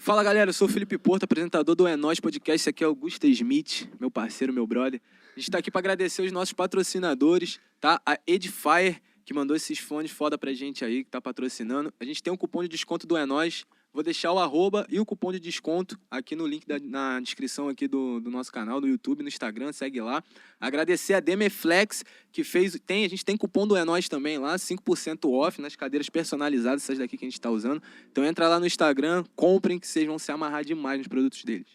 Fala galera, eu sou o Felipe Porto, apresentador do É Nóis Podcast. Esse aqui é o Augusto Smith, meu parceiro, meu brother. A gente tá aqui para agradecer os nossos patrocinadores, tá? A Edifier, que mandou esses fones foda pra gente aí, que tá patrocinando. A gente tem um cupom de desconto do É Nóis. Vou deixar o @ e o cupom de desconto aqui no link na descrição aqui do nosso canal, no YouTube, no Instagram, segue lá. Agradecer a Demeflex, que a gente tem cupom do É Nóis também lá, 5% off nas cadeiras personalizadas, essas daqui que a gente tá usando. Então entra lá no Instagram, comprem que vocês vão se amarrar demais nos produtos deles.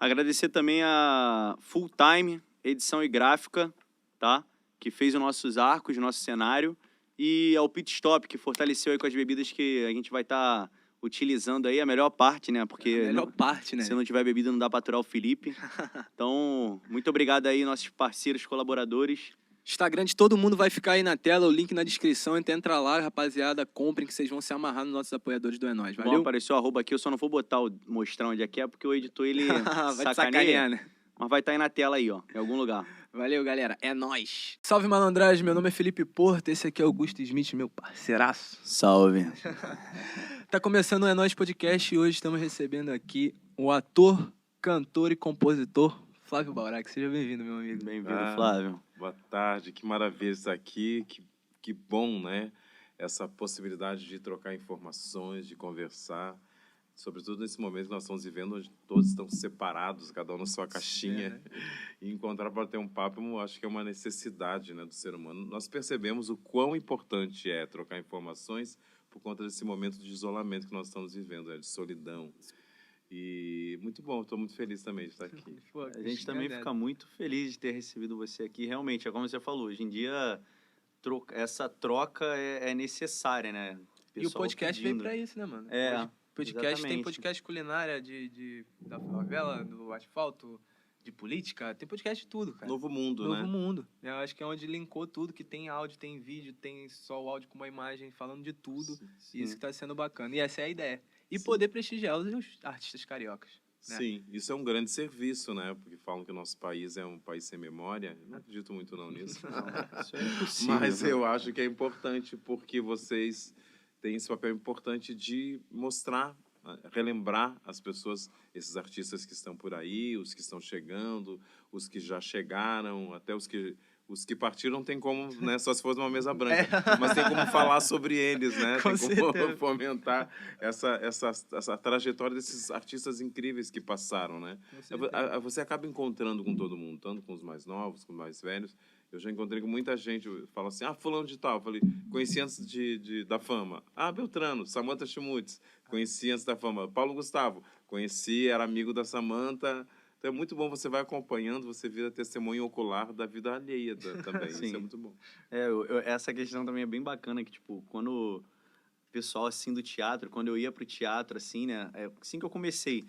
Agradecer também a Full Time, edição e gráfica, tá? Que fez os nossos arcos, nosso cenário. E ao Pit Stop, que fortaleceu aí com as bebidas que a gente vai estar utilizando aí. A melhor parte, né? Porque A melhor parte, né? Se não tiver bebida, não dá para aturar o Felipe. Então, muito obrigado aí, nossos parceiros, colaboradores. Instagram de todo mundo vai ficar aí na tela, o link na descrição. Então entra lá, rapaziada, comprem que vocês vão se amarrar nos nossos apoiadores do É Nóis. Valeu? Bom, apareceu o @ aqui, eu só não vou mostrar onde é que é, porque o editor, ele vai te sacanear, né? Mas vai estar aí na tela aí, ó, em algum lugar. Valeu, galera. É nóis. Salve, malandragem. Meu nome é Felipe Porto. Esse aqui é Augusto Smith, meu parceiraço. Salve. Tá começando o É Nóis Podcast e hoje estamos recebendo aqui o ator, cantor e compositor Flávio Baurac. Seja bem-vindo, meu amigo. Bem-vindo, Flávio. Boa tarde. Que maravilha estar aqui. Que bom, né? Essa possibilidade de trocar informações, de conversar. Sobretudo nesse momento que nós estamos vivendo, onde todos estão separados, cada um na sua caixinha. Né? E encontrar para ter um papo, eu acho que é uma necessidade, né, do ser humano. Nós percebemos o quão importante é trocar informações por conta desse momento de isolamento que nós estamos vivendo, de solidão. E muito bom, estou muito feliz também de estar aqui. Pô, a gente também fica muito feliz de ter recebido você aqui. Realmente, é como você falou, hoje em dia essa troca é necessária, né? E o podcast veio para isso, né, mano? Podcast, exatamente. tem podcast culinária da favela, do asfalto, de política, tem podcast de tudo, cara. Novo mundo, né? Novo mundo. Eu acho que é onde linkou tudo, que tem áudio, tem vídeo, tem só o áudio com uma imagem, falando de tudo. Sim. E isso que tá sendo bacana. E essa é a ideia. E poder prestigiar os artistas cariocas. Né? Sim, isso é um grande serviço, né? Porque falam que o nosso país é um país sem memória. Eu não acredito muito não nisso. Não, isso é impossível. Mas eu acho que é importante porque vocês têm esse papel importante de mostrar, relembrar as pessoas, esses artistas que estão por aí, os que estão chegando, os que já chegaram, até os que partiram não tem como, né, só se fosse uma mesa branca, mas tem como falar sobre eles, né? Com tem como certeza. fomentar essa trajetória desses artistas incríveis que passaram, né? Você acaba encontrando com todo mundo, tanto com os mais novos, com os mais velhos. Eu já encontrei com muita gente, fala assim, fulano de tal, eu falei, conheci antes da fama. Beltrano, Samantha Schmutz, conheci antes da fama. Paulo Gustavo, conheci, era amigo da Samantha. Então é muito bom, você vai acompanhando, você vira testemunho ocular da vida alheia também. Sim. Isso é muito bom. Essa questão também é bem bacana, que, tipo, quando o pessoal, assim, do teatro, quando eu ia pro teatro, assim, né, assim que eu comecei,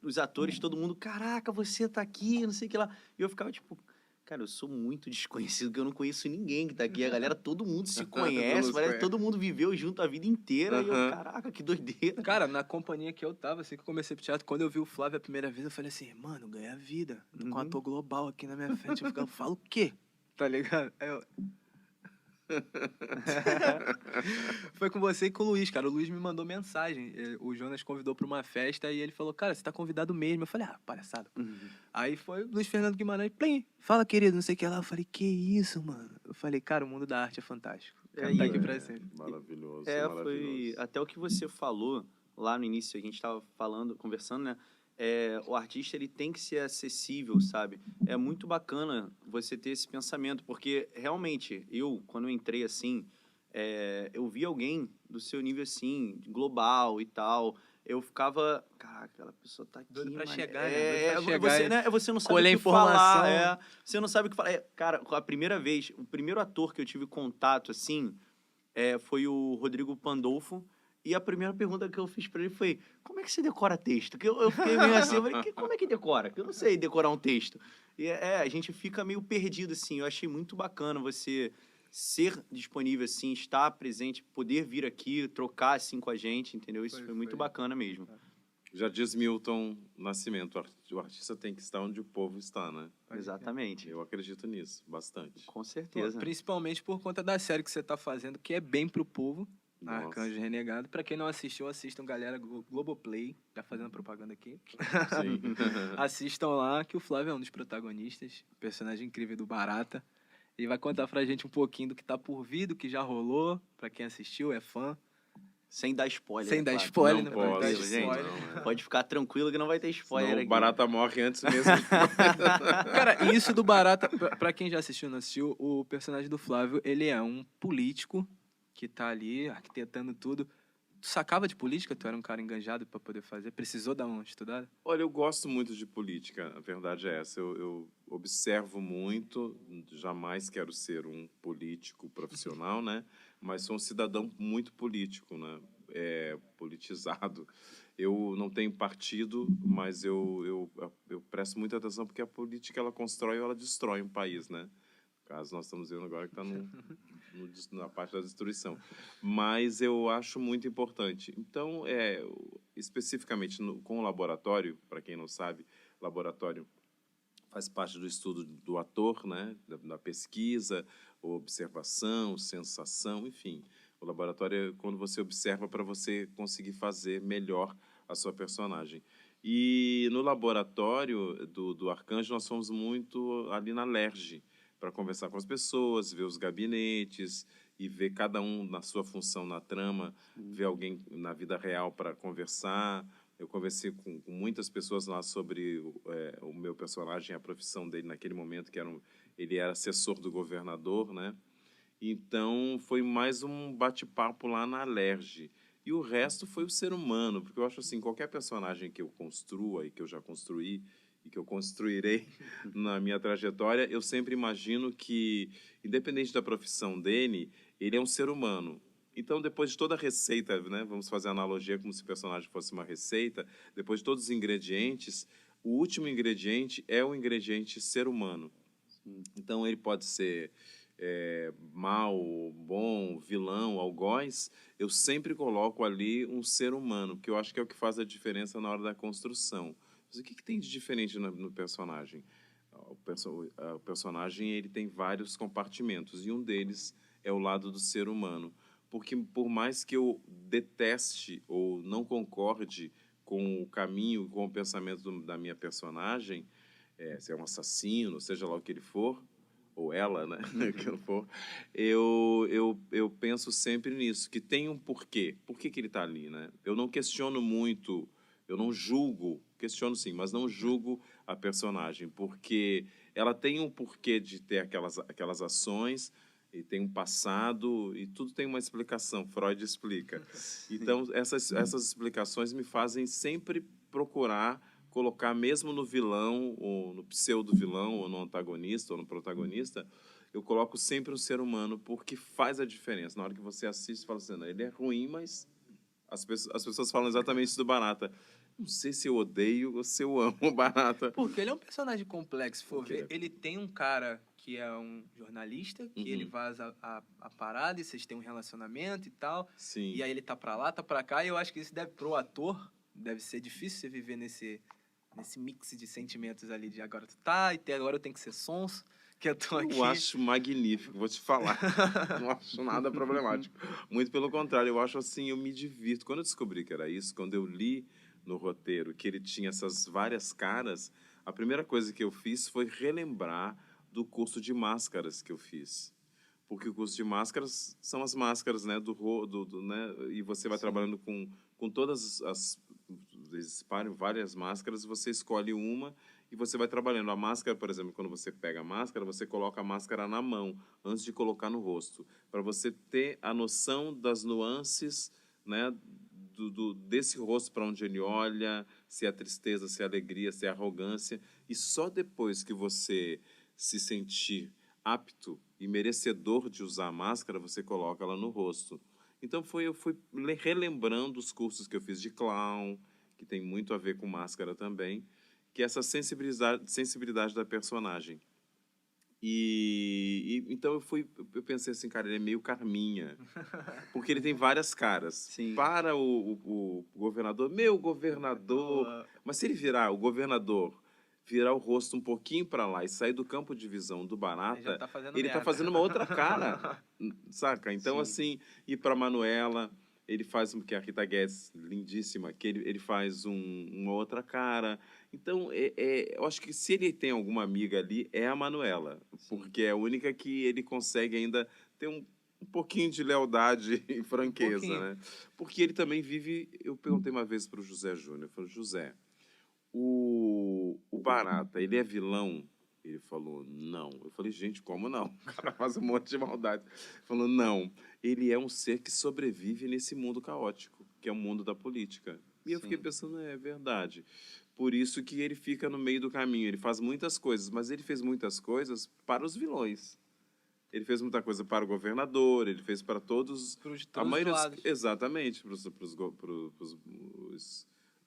os atores, todo mundo, caraca, você tá aqui, não sei o que lá. E eu ficava, tipo, cara, eu sou muito desconhecido, porque eu não conheço ninguém que tá aqui. A galera, todo mundo se conhece, parece que todo mundo viveu junto a vida inteira. E eu, caraca, que doideira. Cara, na companhia que eu tava, assim que eu comecei pro teatro, quando eu vi o Flávio a primeira vez, eu falei assim, mano, ganha vida. Com um ator global aqui na minha frente, eu falo o quê? Tá ligado? Foi com você e com o Luiz, cara. O Luiz me mandou mensagem. O Jonas convidou pra uma festa e ele falou, cara, você tá convidado mesmo. Eu falei, palhaçada. Aí foi o Luiz Fernando Guimarães, plim, fala, querido, não sei o que lá. Eu falei, que isso, mano? Eu falei, cara, o mundo da arte é fantástico. Tá aqui pra sempre. Maravilhoso, Foi maravilhoso. até o que você falou lá no início, a gente tava conversando, né? O artista, ele tem que ser acessível, sabe? É muito bacana você ter esse pensamento, porque realmente, quando eu entrei assim, eu vi alguém do seu nível assim, global e tal, eu ficava, caraca, aquela pessoa tá aqui, Doido pra mano. chegar, né? Doido pra chegar, Você não sabe colher o que falar, informação. você não sabe o que falar. Cara, a primeira vez, o primeiro ator que eu tive contato, assim, foi o Rodrigo Pandolfo. E a primeira pergunta que eu fiz pra ele foi, como é que você decora texto? Que eu fiquei meio assim, eu falei, como é que decora? Que eu não sei decorar um texto. E a gente fica meio perdido, assim. Eu achei muito bacana você ser disponível, assim, estar presente, poder vir aqui, trocar, assim, com a gente, entendeu? Isso foi muito bacana mesmo. Já diz Milton Nascimento, o artista tem que estar onde o povo está, né? Exatamente. Eu acredito nisso, bastante. Com certeza. Principalmente por conta da série que você tá fazendo, que é bem pro povo. Nossa. Arcanjo Renegado. Pra quem não assistiu, assistam, galera. Globoplay. Tá fazendo propaganda aqui. Sim. Assistam lá, que o Flávio é um dos protagonistas. Personagem incrível do Barata. Ele vai contar pra gente um pouquinho do que tá por vir, do que já rolou. Pra quem assistiu, é fã. Sem dar spoiler. Sem é dar claro. spoiler, Não né? Pode dar posso, spoiler. não, Pode ficar tranquilo que não vai ter spoiler Senão o aqui. Barata morre antes mesmo. Cara, e isso do Barata, pra quem já assistiu ou não assistiu, o personagem do Flávio, ele é um político que tá ali arquitetando tudo. Tu sacava de política? Tu era um cara enganjado pra poder fazer? Precisou dar uma estudada? Olha, eu gosto muito de política, a verdade é essa. Eu observo muito, jamais quero ser um político profissional, né? Mas sou um cidadão muito político, né? Politizado. Eu não tenho partido, mas eu presto muita atenção porque a política ela constrói ou ela destrói um país, né? No caso, nós estamos vendo agora que está na parte da destruição. Mas eu acho muito importante. Então, especificamente com o laboratório, para quem não sabe, laboratório faz parte do estudo do ator, né? Da pesquisa, observação, sensação, enfim. O laboratório é quando você observa para você conseguir fazer melhor a sua personagem. E no laboratório do Arcanjo, nós fomos muito ali na LERJ, para conversar com as pessoas, ver os gabinetes e ver cada um na sua função na trama, ver alguém na vida real para conversar. Eu conversei com muitas pessoas lá sobre o meu personagem, a profissão dele naquele momento, ele era assessor do governador, né? Então, foi mais um bate-papo lá na LERJ. E o resto foi o ser humano, porque eu acho assim, qualquer personagem que eu construa e que eu já construí e que eu construirei na minha trajetória, eu sempre imagino que, independente da profissão dele, ele é um ser humano. Então, depois de toda a receita, né, vamos fazer a analogia como se o personagem fosse uma receita, depois de todos os ingredientes, o último ingrediente é o ingrediente ser humano. Então, ele pode ser mal, bom, vilão, algoz, eu sempre coloco ali um ser humano, que eu acho que é o que faz a diferença na hora da construção. Mas o que tem de diferente no personagem? O personagem ele tem vários compartimentos, e um deles é o lado do ser humano. Porque por mais que eu deteste ou não concorde com o caminho, com o pensamento da minha personagem, se é um assassino, seja lá o que ele for, ou ela, né, que não for, eu penso sempre nisso, que tem um porquê. Por que ele está ali, né? Eu não questiono muito, eu não julgo, questiono sim, mas não julgo a personagem, porque ela tem um porquê de ter aquelas ações, e tem um passado, e tudo tem uma explicação, Freud explica. Então, essas explicações me fazem sempre procurar colocar mesmo no vilão, ou no pseudo-vilão, ou no antagonista, ou no protagonista, eu coloco sempre um ser humano, porque faz a diferença. Na hora que você assiste, você fala assim, ele é ruim, mas as pessoas falam exatamente isso do Barata. Não sei se eu odeio ou se eu amo o Barata. Porque ele é um personagem complexo, se for ver. Ele tem um cara que é um jornalista, que ele vaza a parada, e vocês têm um relacionamento e tal. Sim. E aí ele tá pra lá, tá pra cá, e eu acho que isso deve, pro ator, deve ser difícil você viver nesse mix de sentimentos ali, de agora tu tá, e agora eu tenho que ser sonso, que eu tô aqui. Eu acho magnífico, vou te falar. Não acho nada problemático. Muito pelo contrário, eu acho assim, eu me divirto. Quando eu descobri que era isso, quando eu li no roteiro que ele tinha essas várias caras, a primeira coisa que eu fiz foi relembrar do curso de máscaras que eu fiz. Porque o curso de máscaras são as máscaras, né, né, e você vai trabalhando com todas eles espalham várias máscaras, você escolhe uma e você vai trabalhando. A máscara, por exemplo, quando você pega a máscara, você coloca a máscara na mão antes de colocar no rosto, para você ter a noção das nuances, né, desse rosto, para onde ele olha, se é tristeza, se é alegria, se é arrogância. E só depois que você se sentir apto e merecedor de usar a máscara, você coloca ela no rosto. Então eu fui relembrando os cursos que eu fiz de clown, que tem muito a ver com máscara também, que é essa sensibilidade da personagem. Então eu pensei assim, cara, ele é meio Carminha, porque ele tem várias caras. Sim. Para o governador, meu governador, mas se ele virar o governador virar o rosto um pouquinho para lá e sair do campo de visão do Ele Barata, já tá fazendo ele tá merda. fazendo uma outra cara, saca? Então, Sim. assim, e para Manuela, ele faz, que é a Rita Guedes, lindíssima, que ele faz uma outra cara. Então, eu acho que se ele tem alguma amiga ali, é a Manuela, porque é a única que ele consegue ainda ter um pouquinho de lealdade e franqueza, pouquinho. né? Porque ele também vive... Eu perguntei uma vez para o José Júnior, eu falei, José, o Barata, ele é vilão? Ele falou, não. Eu falei, gente, como não? O cara faz um monte de maldade. Ele falou, não. Ele é um ser que sobrevive nesse mundo caótico, que é o mundo da política. E eu fiquei Sim. pensando, é verdade. Por isso que ele fica no meio do caminho. Ele faz muitas coisas, mas ele fez muitas coisas para os vilões. Ele fez muita coisa para o governador, ele fez para todos... Pros A todos os maioria, lados. exatamente, para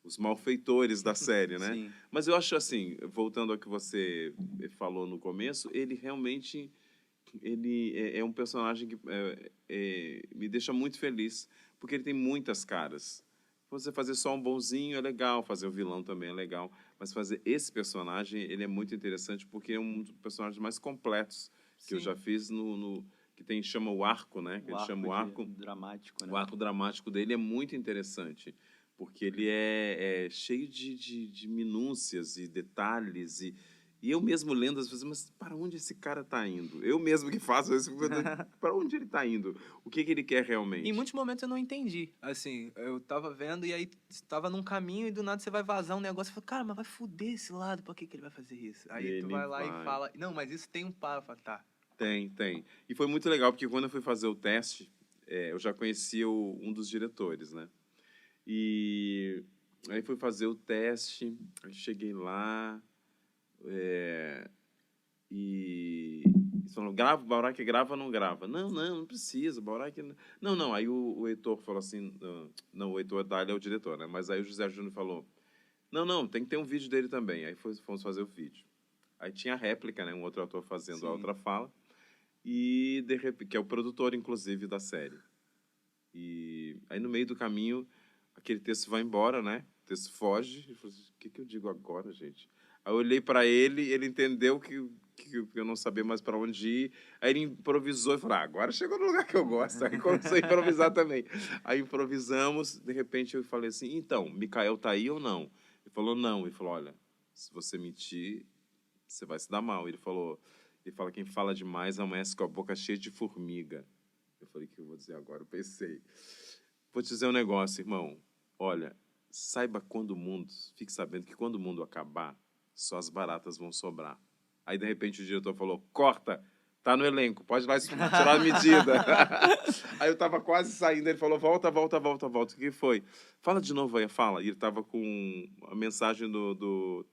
os malfeitores da série, né? Sim. Mas eu acho assim, voltando ao que você falou no começo, ele realmente ele é um personagem que me deixa muito feliz, porque ele tem muitas caras. Você fazer só um bonzinho é legal, fazer o vilão também é legal, mas fazer esse personagem, ele é muito interessante porque é um dos personagens mais completos que eu Sim. já fiz que chama o arco, né? Que ele chama o arco Dramático, né? o arco dramático dele é muito interessante, porque ele é cheio de minúcias e detalhes. E eu mesmo lendo, às vezes, mas para onde esse cara está indo? Eu mesmo que faço isso, para onde ele está indo? O que ele quer realmente? Em muitos momentos eu não entendi. Assim, eu tava vendo e aí tava num caminho e do nada você vai vazar um negócio e fala, cara, mas vai foder esse lado, por que ele vai fazer isso? Aí tu Ele vai lá vai. e fala, não, mas isso tem um par. Eu falo, tá. Tem. E foi muito legal, porque quando eu fui fazer o teste, eu já conhecia um dos diretores, né? E aí fui fazer o teste, aí cheguei lá, e eles falaram, grava, o Baurac grava ou não grava? Não precisa, o Baurac... Não. Aí o Heitor falou assim, não, o Heitor Dália é o diretor, né? Mas aí o José Júnior falou, não, tem que ter um vídeo dele também. Aí fomos fazer o vídeo. Aí tinha a réplica, né? Um outro ator fazendo a Sim. outra fala. E, de repente, que é o produtor, inclusive, da série. E aí, no meio do caminho, aquele texto vai embora, né? O texto foge. Ele falou assim, o que eu digo agora, gente? Aí eu olhei para ele entendeu que eu não sabia mais para onde ir. Aí ele improvisou e falou, agora chegou no lugar que eu gosto. Aí começou a improvisar também. Aí improvisamos, de repente eu falei assim, então, Micael tá aí ou não? Ele falou, não. Ele falou, olha, se você mentir, você vai se dar mal. Ele fala, quem fala demais amanhece com a boca cheia de formiga. Eu falei, o que eu vou dizer agora? Eu pensei, vou te dizer um negócio, irmão. Olha, fique sabendo que quando o mundo acabar, só as baratas vão sobrar. Aí, de repente, o diretor falou, corta, tá no elenco, pode ir lá tirar a medida. Aí eu tava quase saindo, ele falou, volta. O que foi? Fala de novo aí, fala. E ele tava com a mensagem do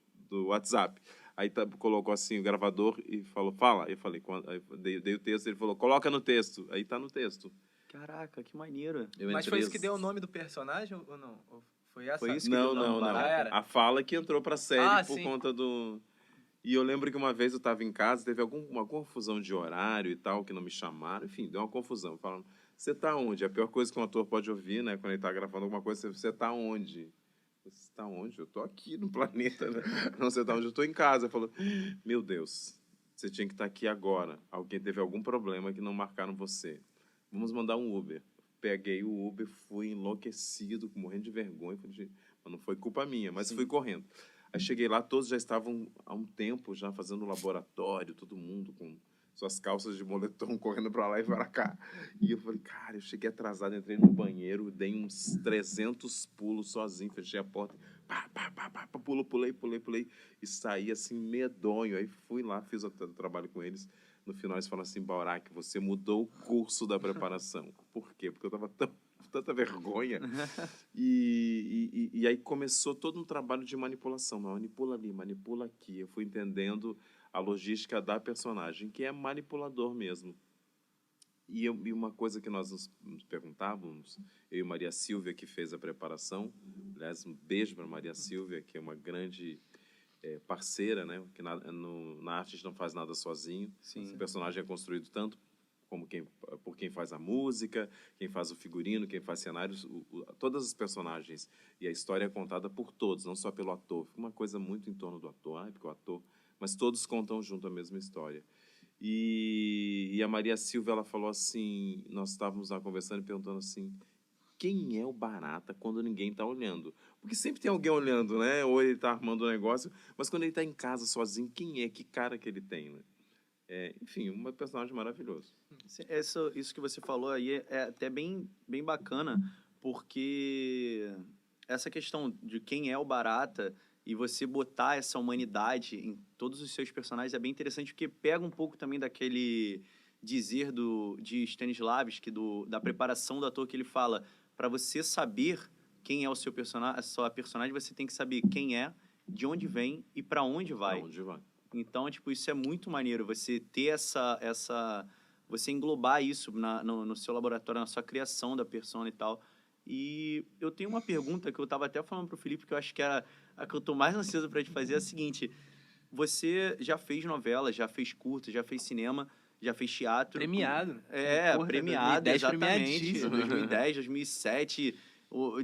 WhatsApp. Aí colocou assim o gravador e falou, fala. Aí eu falei, aí dei o texto, ele falou, coloca no texto. Aí tá no texto. Caraca, que maneiro. Mas foi isso que deu o nome do personagem ou não? Ou foi essa? Foi isso que deu o nome do Já Barata? era? A fala que entrou pra série por sim. conta do... E eu lembro que uma vez eu tava em casa, teve uma confusão de horário e tal, que não me chamaram. Enfim, deu uma confusão. Falando, você tá onde? A pior coisa que um ator pode ouvir, né? Quando ele tá gravando alguma coisa, você tá onde? Você tá onde? Eu tô aqui no planeta, né? Não, você tá onde? Eu tô em casa. Falou, meu Deus, você tinha que estar aqui agora. Alguém teve algum problema que não marcaram você. Vamos mandar um Uber. Peguei o Uber, fui enlouquecido, morrendo de vergonha. Falei, mas não foi culpa minha, mas fui correndo. Aí cheguei lá, todos já estavam há um tempo já fazendo laboratório, todo mundo com suas calças de moletom correndo pra lá e pra cá. E eu falei, cara, eu cheguei atrasado, entrei no banheiro, dei uns 300 pulos sozinho, fechei a porta, pulei, e saí assim, medonho. Aí fui lá, fiz o trabalho com eles. No final eles falaram assim, Baurac, você mudou o curso da preparação. Por quê? Porque eu tava tanta vergonha. E aí começou todo um trabalho de manipulação. Manipula ali, manipula aqui. Eu fui entendendo a logística da personagem, que é manipulador mesmo. E uma coisa que nós nos perguntávamos, eu e Maria Silvia, que fez a preparação, aliás, um beijo para Maria Silvia, que é uma grande parceira, né? Que na arte a gente não faz nada sozinho. Sim. O personagem é construído tanto por quem faz a música, quem faz o figurino, quem faz cenários, todas as personagens. E a história é contada por todos, não só pelo ator. Fica uma coisa muito em torno do ator, porque o ator... Mas todos contam junto a mesma história. E a Maria Silvia, ela falou assim, nós estávamos lá conversando e perguntando assim, quem é o Barata quando ninguém está olhando? Porque sempre tem alguém olhando, né? Ou ele está armando um negócio, mas quando ele está em casa sozinho, quem é? Que cara que ele tem, né? Enfim, um personagem maravilhoso. Isso que você falou aí é até bem bacana, porque essa questão de quem é o Barata e você botar essa humanidade em todos os seus personagens é bem interessante, porque pega um pouco também daquele dizer de Stanislavski, da preparação do ator, que ele fala, para você saber quem é o seu personagem, a sua personagem, você tem que saber quem é, de onde vem e para onde vai. Pra onde vai. Então, tipo, isso é muito maneiro, você ter você englobar isso no seu laboratório, na sua criação da persona e tal. E eu tenho uma pergunta que eu tava até falando pro Felipe, que eu acho que era a que eu tô mais ansioso para te fazer, é a seguinte: você já fez novela, já fez curta, já fez cinema, já fez teatro. Premiado. Porra, premiado, 2010 exatamente. premiadíssimo. 2010, 2007,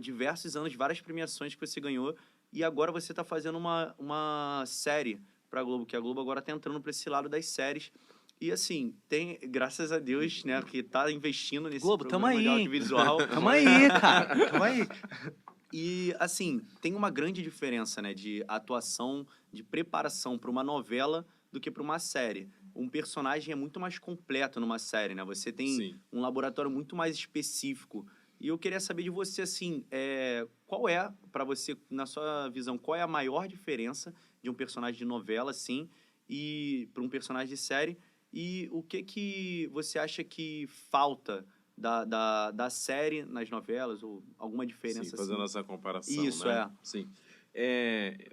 diversos anos, várias premiações que você ganhou. E agora você está fazendo uma série para a Globo, que a Globo agora está entrando para esse lado das séries. E assim, tem, graças a Deus, né, que tá investindo nesse Globo, tamo programa de aí. audiovisual. Tamo aí, cara. Tamo aí. E, assim, tem uma grande diferença, né, de atuação, de preparação para uma novela do que para uma série. Um personagem é muito mais completo numa série, né? Você tem Sim. um laboratório muito mais específico. E eu queria saber de você, assim, qual é, para você, na sua visão, qual é a maior diferença de um personagem de novela, assim, e para um personagem de série? E o que você acha que falta da série nas novelas, ou alguma diferença? Sim, fazendo assim? essa comparação, Isso, né? Sim.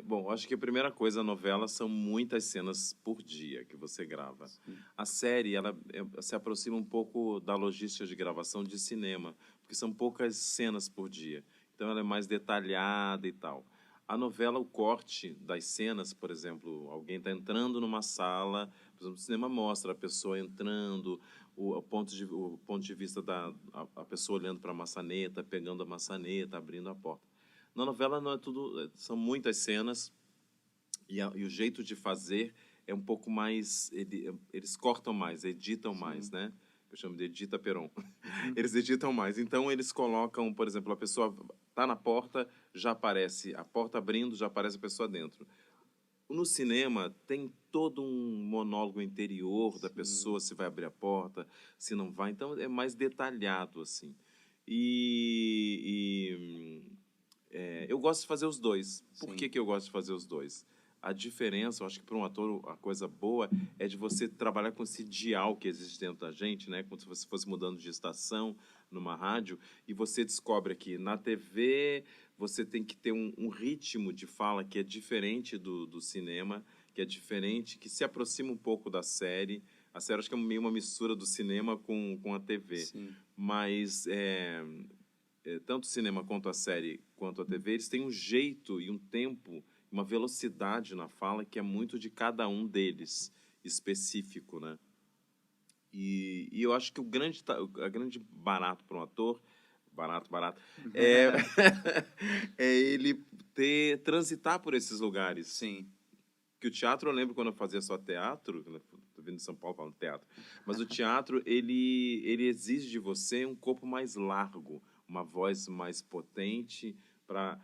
Bom, acho que a primeira coisa, a novela são muitas cenas por dia que você grava. Sim. A série, ela se aproxima um pouco da logística de gravação de cinema, porque são poucas cenas por dia. Então, ela é mais detalhada e tal. A novela, o corte das cenas, por exemplo, alguém está entrando numa sala, por exemplo, o cinema mostra a pessoa entrando, o ponto de vista a pessoa olhando para a maçaneta, pegando a maçaneta, abrindo a porta. Na novela não é tudo, são muitas cenas e o jeito de fazer é um pouco mais, eles cortam mais, editam mais, né? Eu chamo de edita peron. Eles editam mais. Então eles colocam, por exemplo, a pessoa tá na porta, já aparece a porta abrindo, já aparece a pessoa dentro. No cinema tem todo um monólogo interior da pessoa, se vai abrir a porta, se não vai. Então é mais detalhado assim. Eu gosto de fazer os dois. Por que eu gosto de fazer os dois? A diferença, eu acho que para um ator, a coisa boa é de você trabalhar com esse dial que existe dentro da gente, né? Como se você fosse mudando de estação numa rádio, e você descobre que na TV você tem que ter um ritmo de fala que é diferente do cinema, que é diferente, que se aproxima um pouco da série. A série acho que é meio uma mistura do cinema com a TV. Sim. Mas tanto o cinema quanto a série, quanto a TV, eles têm um jeito e um tempo, uma velocidade na fala que é muito de cada um deles, específico, né? E eu acho que o grande barato para um ator, barato, é ele transitar por esses lugares. Sim. Que o teatro, eu lembro quando eu fazia só teatro, estou vindo de São Paulo falando teatro, mas o teatro, ele exige de você um corpo mais largo, uma voz mais potente para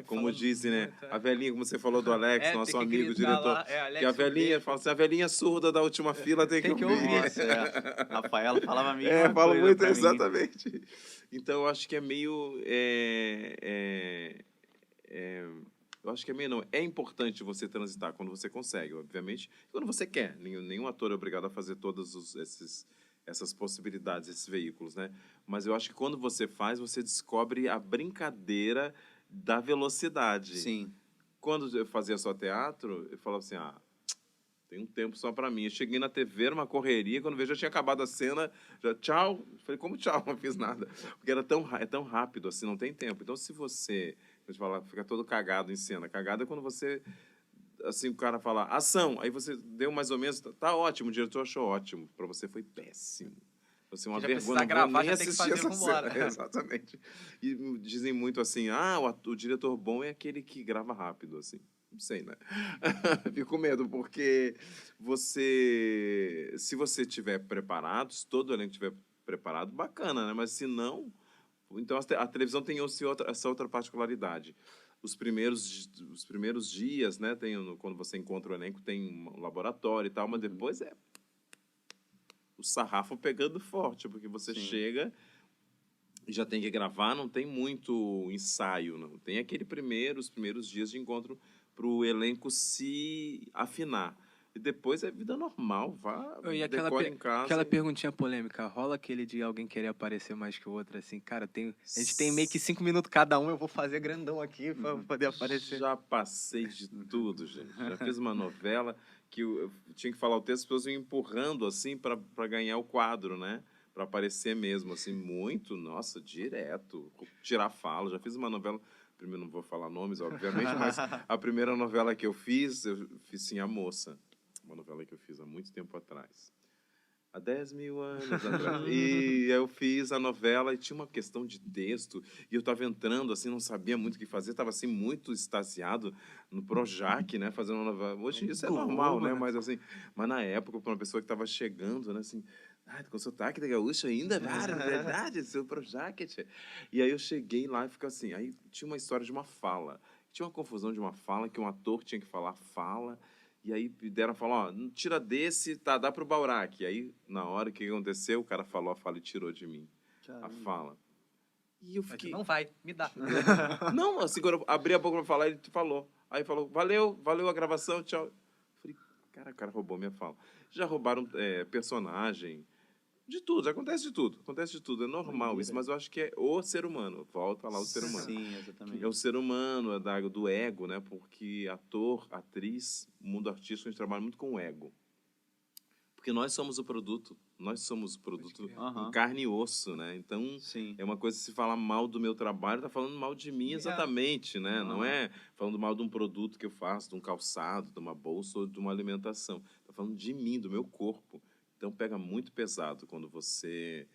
como dizem, né? A velhinha, como você falou do Alex, nosso amigo diretor, Alex, que a velhinha fala assim, a velhinha surda da última fila tem que ouvir. Nossa, Rafaela falava a mesma fala coisa muito, pra mim. exatamente. Então, eu acho que é meio... eu acho que é importante você transitar quando você consegue, obviamente, e quando você quer. Nenhum ator é obrigado a fazer todas essas possibilidades, esses veículos, né? Mas eu acho que quando você faz, você descobre a brincadeira da velocidade. Sim. Quando eu fazia só teatro, eu falava assim, tem um tempo só para mim. Eu cheguei na TV, era uma correria, quando vejo já tinha acabado a cena, já tchau. Falei, como tchau? Não fiz nada. Porque é tão rápido, assim, não tem tempo. Então, se você, fica todo cagado em cena. Cagado é quando você, assim, o cara fala, ação. Aí você deu mais ou menos, tá ótimo, o diretor achou ótimo. Para você foi péssimo. Vai ser uma Já vergonha, precisa não gravar, vou nem já tem que assistir fazer, essa vambora. cena. Exatamente. E dizem muito assim, o diretor bom é aquele que grava rápido, assim. Não sei, né? Fico com medo, porque se você tiver preparado, se todo o elenco estiver preparado, bacana, né? Mas se não, então a televisão tem essa outra particularidade. Os primeiros dias, né? Quando você encontra o elenco, tem um laboratório e tal, mas depois é o sarrafo pegando forte, porque você Sim. chega e já tem que gravar, não tem muito ensaio, não. Tem os primeiros dias de encontro para o elenco se afinar. E depois é vida normal, E decora em casa. aquela perguntinha polêmica, rola aquele de alguém querer aparecer mais que o outro, assim, cara, a gente tem meio que 5 minutos cada um, eu vou fazer grandão aqui pra poder aparecer. Já passei de tudo, gente. Já fiz uma novela que eu tinha que falar o texto, as pessoas iam empurrando, assim, para ganhar o quadro, né? Para aparecer mesmo, assim, muito, nossa, direto. Tirar fala. Já fiz uma novela, primeiro não vou falar nomes, obviamente, mas a primeira novela que eu fiz sim, A Moça. Uma novela que eu fiz há muito tempo atrás. Há 10 mil anos atrás. E eu fiz a novela e tinha uma questão de texto. E eu estava entrando, assim, não sabia muito o que fazer. Estava, assim, muito extasiado no Projac, né? Fazendo uma novela. Hoje isso é normal, né? Mas, assim... Mas na época, para uma pessoa que estava chegando, né? Assim... com sotaque da gaúcha ainda? Verdade, seu Projac. E aí eu cheguei lá e ficava assim... Aí tinha uma história de uma fala. Tinha uma confusão de uma fala, que um ator tinha que falar fala... E aí deram a falar, tira desse, tá, dá pro Baurac. Aí, na hora que aconteceu, o cara falou a fala e tirou de mim a fala. E eu fiquei... Não vai, me dá. Não, assim, quando eu abri a boca pra falar, ele falou. Aí falou, valeu a gravação, tchau. Eu falei, cara, o cara roubou minha fala. Já roubaram personagem, de tudo, acontece de tudo. É normal isso, mas eu acho que é o ser humano. Volta lá o ser humano. Sim, exatamente. É o ser humano, do ego, né? Porque ator, atriz, mundo artístico, a gente trabalha muito com o ego. Porque nós somos o produto em carne e osso, né? Então, Sim. é uma coisa, se falar mal do meu trabalho, tá falando mal de mim exatamente, né? Não é falando mal de um produto que eu faço, de um calçado, de uma bolsa ou de uma alimentação. Tá falando de mim, do meu corpo. Então, pega muito pesado quando você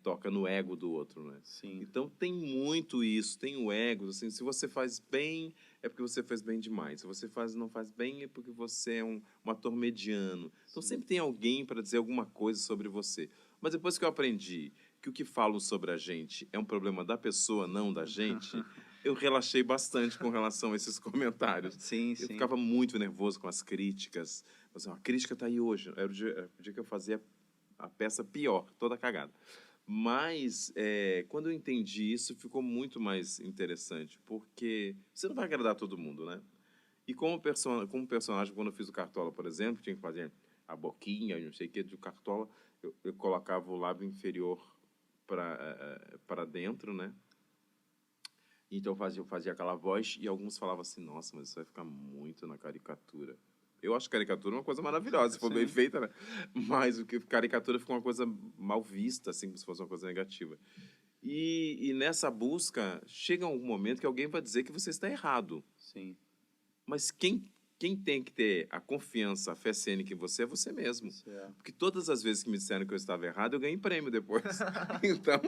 toca no ego do outro, né? Sim. Então, tem muito isso, tem o ego. Assim, se você faz bem, é porque você fez bem demais. Se você não faz bem, é porque você é um ator mediano. Então, sempre tem alguém para dizer alguma coisa sobre você. Mas depois que eu aprendi que o que falam sobre a gente é um problema da pessoa, não da gente, eu relaxei bastante com relação a esses comentários. Sim, Eu sim. ficava muito nervoso com as críticas. Assim, a crítica tá aí hoje. Era o dia que eu fazia a peça pior, toda cagada. Mas, quando eu entendi isso, ficou muito mais interessante, porque você não vai agradar todo mundo, né? E como personagem, quando eu fiz o Cartola, por exemplo, tinha que fazer a boquinha, não sei o que, do Cartola, eu colocava o lábio inferior para dentro, né? Então eu fazia aquela voz e alguns falavam assim, nossa, mas isso vai ficar muito na caricatura. Eu acho caricatura uma coisa maravilhosa, se for bem feita, né? Mas o que caricatura fica uma coisa mal vista, assim, como se fosse uma coisa negativa. E nessa busca, chega um momento que alguém vai dizer que você está errado. Sim. Mas quem tem que ter a confiança, a fé cênica em você é você mesmo. Certo. Porque todas as vezes que me disseram que eu estava errado, eu ganhei prêmio depois. Então,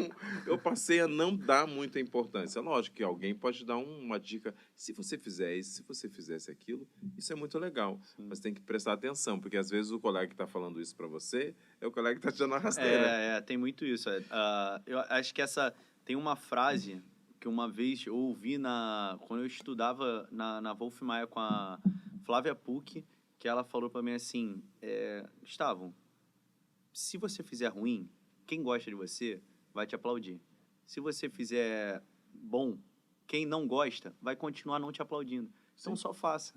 eu passei a não dar muita importância. Lógico que alguém pode dar uma dica. Se você fizer isso, se você fizesse aquilo, isso é muito legal. Sim. Mas tem que prestar atenção, porque às vezes o colega que está falando isso para você é o colega que está te dando a rasteira. Tem muito isso. Eu acho que tem uma frase que uma vez eu ouvi quando eu estudava na Wolf Maia com a Flávia Pucci, que ela falou para mim assim, Gustavo, se você fizer ruim, quem gosta de você vai te aplaudir. Se você fizer bom, quem não gosta vai continuar não te aplaudindo. Então, só faça.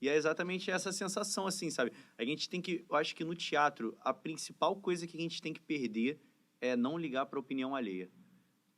E é exatamente essa sensação, assim, sabe? A gente tem que... Eu acho que no teatro, a principal coisa que a gente tem que perder é não ligar para a opinião alheia.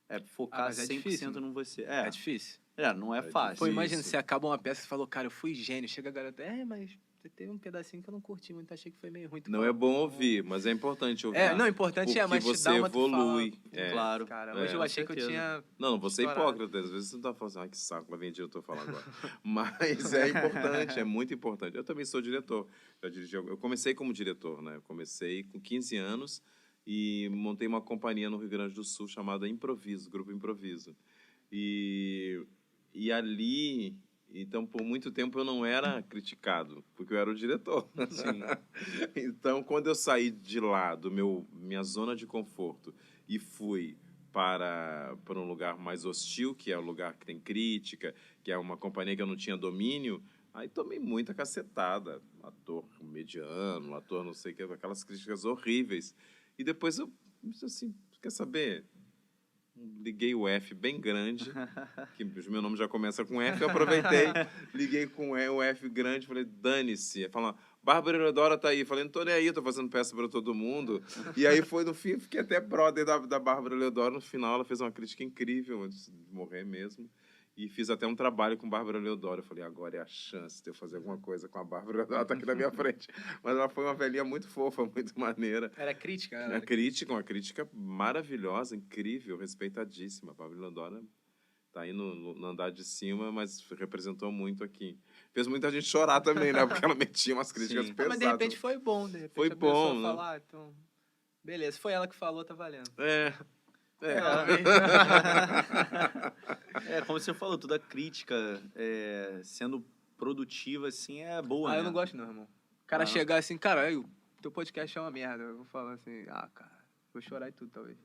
É focar 100% difícil, no você. É difícil. Não é fácil. Pô, imagina, você acaba uma peça e falou, cara, eu fui gênio. Chega a garota, mas você teve um pedacinho que eu não curti muito, achei que foi meio ruim. Não é bom ouvir, mas é importante ouvir. Não, importante mas você te dá uma evolui. Claro. Cara, hoje eu achei que eu tinha... Não, você é hipócrita. Às vezes você não tá falando assim, que saco, lá vem diretor falar agora. Mas é importante, é muito importante. Eu também sou diretor. Eu comecei como diretor, né? Eu comecei com 15 anos e montei uma companhia no Rio Grande do Sul chamada Improviso, Grupo Improviso. E ali, então, por muito tempo eu não era criticado, porque eu era o diretor. Sim. Então, quando eu saí de lá, minha zona de conforto, e fui para um lugar mais hostil, que é o lugar que tem crítica, que é uma companhia que eu não tinha domínio, aí tomei muita cacetada. Ator mediano, ator não sei o que, aquelas críticas horríveis. E depois eu disse assim, quer saber? Liguei o F bem grande, que o meu nome já começa com F, eu aproveitei, liguei com o F grande, falei, dane-se. Falando, Bárbara Eleodora tá aí. Falei, não tô nem aí, tô fazendo peça para todo mundo. E aí foi, no fim, fiquei até brother da Bárbara Eleodora. No final, ela fez uma crítica incrível, antes de morrer mesmo. E fiz até um trabalho com Bárbara Eleodora. Eu falei, agora é a chance de eu fazer alguma coisa com a Bárbara Eleodora. Ela tá aqui na minha frente. Mas ela foi uma velhinha muito fofa, muito maneira. Era crítica? Uma crítica maravilhosa, incrível, respeitadíssima. A Bárbara Eleodora tá aí no andar de cima, mas representou muito aqui. Fez muita gente chorar também, né? Porque ela metia umas críticas pesadas. Mas de repente foi bom, de repente foi a pessoa bom, né? falar, então... Beleza, foi ela que falou, tá valendo. Como você falou, toda crítica sendo produtiva, assim, é boa, né? Eu não gosto não, irmão. O cara chegar assim, cara, aí, o teu podcast é uma merda. Eu vou falar assim, cara, vou chorar e tudo, talvez.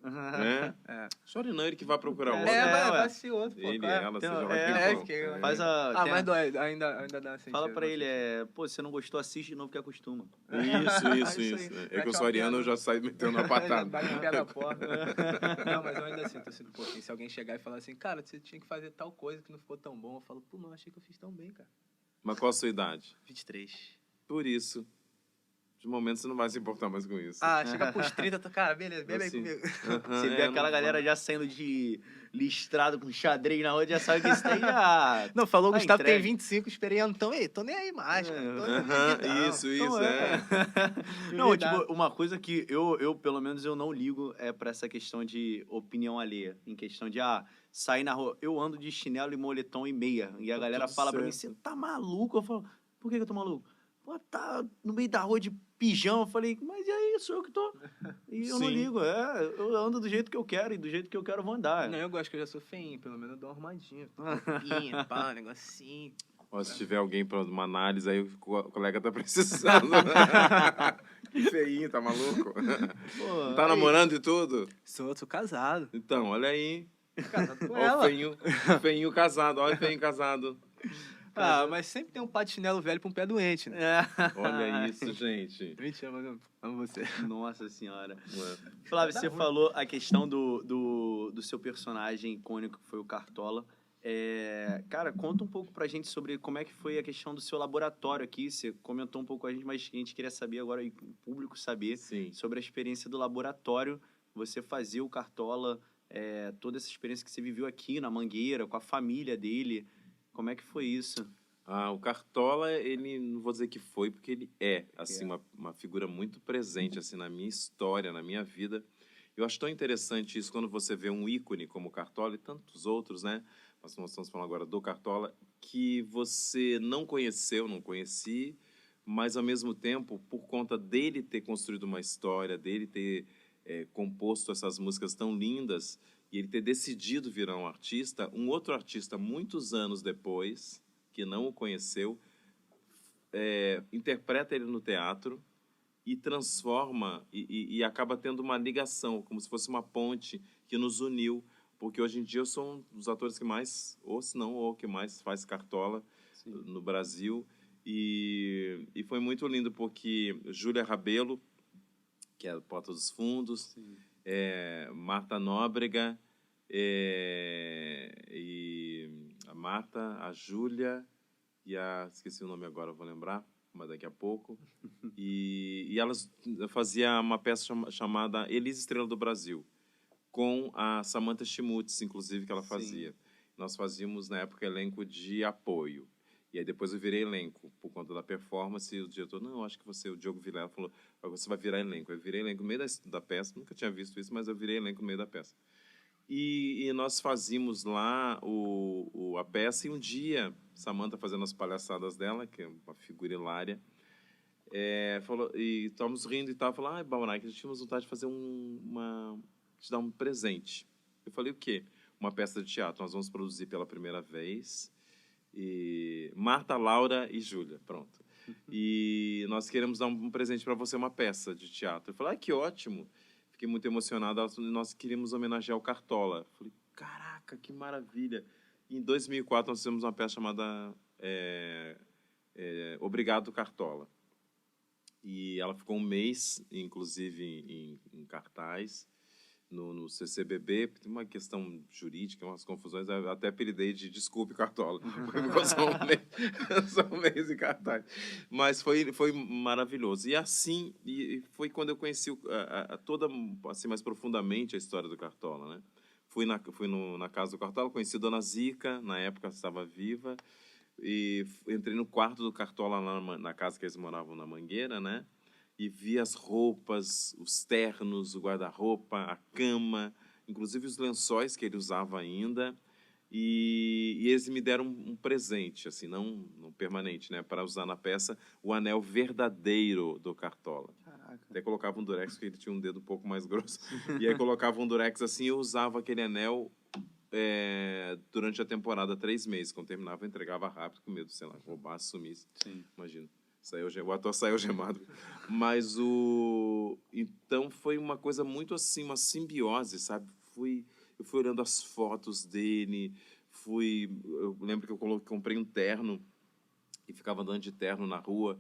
Chore não, ele que vai procurar outro. Vai ser outro, pô. Ele, Claro. ela, Tem- seja lá quem for. Faz a... Mas dói, ainda dá sentido. Fala pra ele, pô, se você não gostou, assiste de novo que acostuma. Isso. aí. É que eu sou ariano, eu já saio metendo uma patada. Bate o pé na porta. Não, mas eu ainda sinto um pouquinho. Se alguém chegar e falar assim, cara, você tinha que fazer tal coisa que não ficou tão bom, eu falo, pô, mas eu achei que eu fiz tão bem, cara. Mas qual a sua idade? 23. Por isso. De momento você não vai se importar mais com isso. Chega pros 30, cara, beleza, bebe aí Assim. comigo. Você vê aquela galera já saindo de listrado com xadrez na rua, já sabe que esse daí já... Não, falou, o Tá Gustavo tem entregue. 25, esperando, então, tô nem aí mais, cara. Tô nem aí, não. Isso, Então, é. Não, tipo, uma coisa que eu, pelo menos, eu não ligo é pra essa questão de opinião alheia. Em questão de, sair na rua. Eu ando de chinelo e moletom e meia. E a Tá galera tudo fala pra mim, certo. você tá maluco? Eu falo, por que eu tô maluco? Pô, tá no meio da rua de pijama. Eu falei, mas e aí, sou eu que tô. E eu não Sim. ligo. Eu ando do jeito que eu quero e do jeito que eu quero eu vou andar. Não, eu gosto que eu já sou feinho, pelo menos eu dou uma arrumadinha. Roupinha, pá, negocinho. Ó, se tiver alguém para uma análise, aí o colega tá precisando. Que feinho, tá maluco? Pô, Não tá namorando e tudo? Sou casado. Então, olha aí. Casado com Ó, ela. o feinho casado, olha o feinho casado. Mas sempre tem um par de chinelo velho pra um pé doente, né? Olha isso, gente. Mentira, mas eu amo você. Nossa senhora. Ué. Flávio, você falou a questão do seu personagem icônico, que foi o Cartola. Cara, conta um pouco pra gente sobre como é que foi a questão do seu laboratório aqui. Você comentou um pouco com a gente, mas a gente queria saber agora, e o público saber, Sim. sobre a experiência do laboratório. Você fazia o Cartola, toda essa experiência que você viveu aqui na Mangueira, com a família dele. Como é que foi isso? O Cartola, ele, não vou dizer que foi, porque ele é, assim, uma figura muito presente, assim, na minha história, na minha vida. Eu acho tão interessante isso quando você vê um ícone como o Cartola e tantos outros, né? Nós estamos falando agora do Cartola, que você não conheceu, não conheci, mas, ao mesmo tempo, por conta dele ter construído uma história, dele ter composto essas músicas tão lindas, e ele ter decidido virar um artista, um outro artista, muitos anos depois, que não o conheceu, interpreta ele no teatro e transforma e acaba tendo uma ligação, como se fosse uma ponte que nos uniu, porque hoje em dia eu sou um dos atores que mais, ou se não, o que mais faz Cartola no Brasil, e foi muito lindo, porque Júlia Rabelo, que é a Porta dos Fundos, Marta Nóbrega, e a Marta, a Júlia e esqueci o nome agora, vou lembrar, mas daqui a pouco. E elas faziam uma peça chamada Elise Estrela do Brasil, com a Samantha Schmutz, inclusive, que ela fazia. Nós fazíamos, na época, elenco de apoio. E aí depois eu virei elenco, por conta da performance, e o diretor, não, acho que o Diogo Vilela falou, você vai virar elenco. Eu virei elenco no meio da peça, nunca tinha visto isso, mas eu virei elenco no meio da peça. E nós fazíamos lá a peça, e um dia, Samantha fazendo as palhaçadas dela, que é uma figura hilária, Falou, e estávamos rindo e tal. Falou, Baunai, que a gente tinha vontade de fazer te dar um presente. Eu falei, o quê? Uma peça de teatro. Nós vamos produzir pela primeira vez. E Marta, Laura e Júlia, pronto. E nós queremos dar um presente para você, uma peça de teatro. Eu falei, que ótimo. Fiquei muito emocionado. Nós queríamos homenagear o Cartola. Eu falei, caraca, que maravilha. E em 2004, nós fizemos uma peça chamada Obrigado, Cartola. E ela ficou um mês, inclusive, em cartaz, no CCBB. Tem uma questão jurídica, umas confusões. Eu até apelidei de Desculpe, Cartola. Ficou só um mês em cartaz. Mas foi maravilhoso. E assim, foi quando eu conheci toda, assim, mais profundamente a história do Cartola, né? Fui na casa do Cartola, conheci a Dona Zica, na época estava viva. E entrei no quarto do Cartola na casa que eles moravam na Mangueira, né? E vi as roupas, os ternos, o guarda-roupa, a cama, inclusive os lençóis que ele usava ainda. E eles me deram um presente, assim, não permanente, né? Para usar na peça, o anel verdadeiro do Cartola. Caraca. Até colocava um durex, porque ele tinha um dedo um pouco mais grosso. E aí colocava um durex assim e eu usava aquele anel durante a temporada 3 meses. Quando terminava, eu entregava rápido, com medo, sei lá, roubar, sumisse. Sim. Imagina. O ator saiu gemado. Mas então foi uma coisa muito assim, uma simbiose, sabe? Eu fui olhando as fotos dele, eu lembro que eu comprei um terno e ficava andando de terno na rua,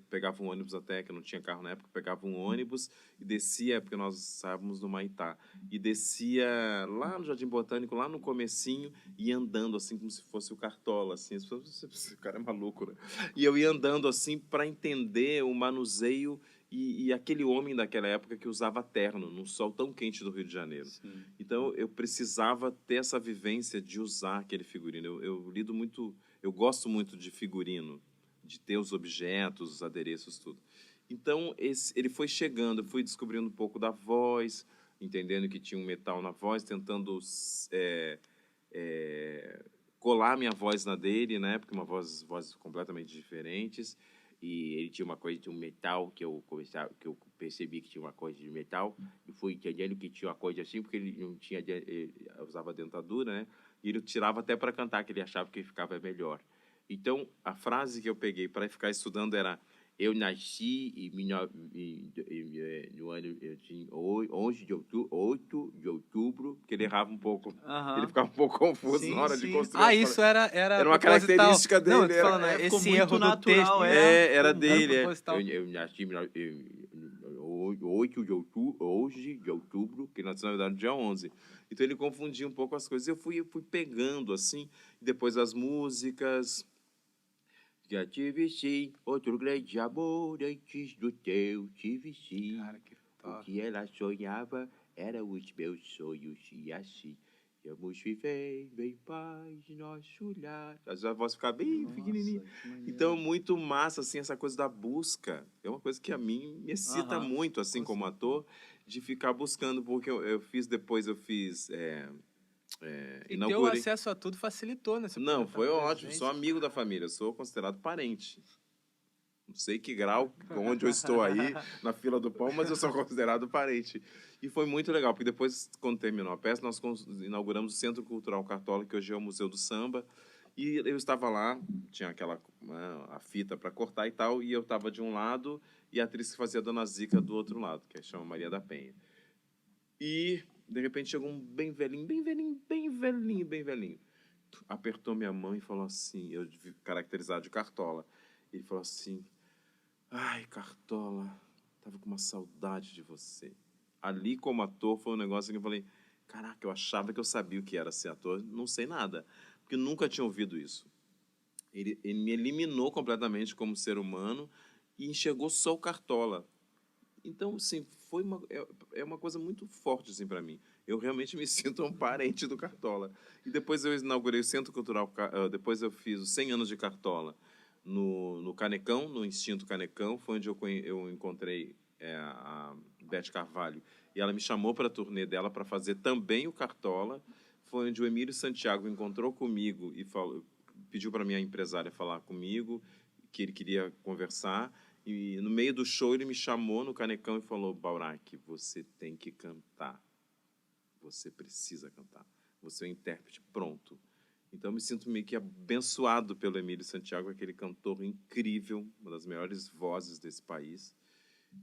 pegava um ônibus até, que eu não tinha carro na época, pegava um ônibus e descia, porque nós estávamos no Maitá, e descia lá no Jardim Botânico, lá no comecinho, e ia andando assim, como se fosse o Cartola, assim, esse cara é maluco, né? E eu ia andando assim para entender o manuseio e aquele homem daquela época que usava terno, num sol tão quente do Rio de Janeiro. Sim. Então, eu precisava ter essa vivência de usar aquele figurino. Eu gosto muito de figurino, de ter os objetos, os adereços, tudo. Então, ele foi chegando, eu fui descobrindo um pouco da voz, entendendo que tinha um metal na voz, tentando colar minha voz na dele, né? Porque vozes completamente diferentes. E ele tinha uma coisa de um metal que eu percebi que tinha uma coisa de metal e fui entendendo que tinha uma coisa assim, porque ele não tinha, ele usava dentadura, né? E ele tirava até para cantar, que ele achava que ficava melhor. Então, a frase que eu peguei para ficar estudando era: eu nasci no ano assim, 11 de outubro, 8 de outubro, porque ele errava um pouco, ele ficava um pouco confuso na hora de construir. Isso era uma característica dele. Não, tô falando, ficou esse muito erro do natural, texto. Era dele. proposital. Eu nasci em 8 de outubro, 11 de outubro, que nasceu na verdade no dia 11. Então ele confundia um pouco as coisas. Eu fui pegando assim, depois as músicas. Já tive sim outro grande amor antes do teu, tive sim. Cara, que O top. que ela sonhava eram os meus sonhos e assim vamos viver em paz, nosso lar. A voz fica bem pequenininha. Então, muito massa, assim, essa coisa da busca. É uma coisa que a mim me excita muito, assim, como ator, de ficar buscando, porque eu fiz E ter o acesso a tudo facilitou, né? Você Não, poder foi estar ótimo. presente. Sou amigo da família, sou considerado parente. Não sei que grau, onde eu estou aí, na fila do pão, mas eu sou considerado parente. E foi muito legal, porque depois, quando terminou a peça, nós inauguramos o Centro Cultural Cartola, que hoje é o Museu do Samba. E eu estava lá, tinha a fita para cortar e tal, e eu estava de um lado e a atriz que fazia a Dona Zica do outro lado, que chama Maria da Penha. E, de repente, chegou um bem velhinho, apertou minha mão e falou assim, eu caracterizado de Cartola, ele falou assim: ai, Cartola, tava com uma saudade de você. Ali, como ator, foi um negócio que eu falei: caraca, eu achava que eu sabia o que era ser ator, não sei nada, porque eu nunca tinha ouvido isso. Ele me eliminou completamente como ser humano e enxergou só o Cartola. Então, assim, é uma coisa muito forte assim, para mim. Eu realmente me sinto um parente do Cartola. E depois eu inaugurei o Centro Cultural, depois eu fiz os 100 anos de Cartola no Canecão, no Instinto Canecão, foi onde eu encontrei a Beth Carvalho. E ela me chamou para a turnê dela para fazer também o Cartola. Foi onde o Emílio Santiago encontrou comigo e pediu para minha empresária falar comigo, que ele queria conversar. E no meio do show ele me chamou no Canecão e falou: Baurac, você tem que cantar. Você precisa cantar. Você é o intérprete pronto. Então eu me sinto meio que abençoado pelo Emílio Santiago, aquele cantor incrível, uma das melhores vozes desse país.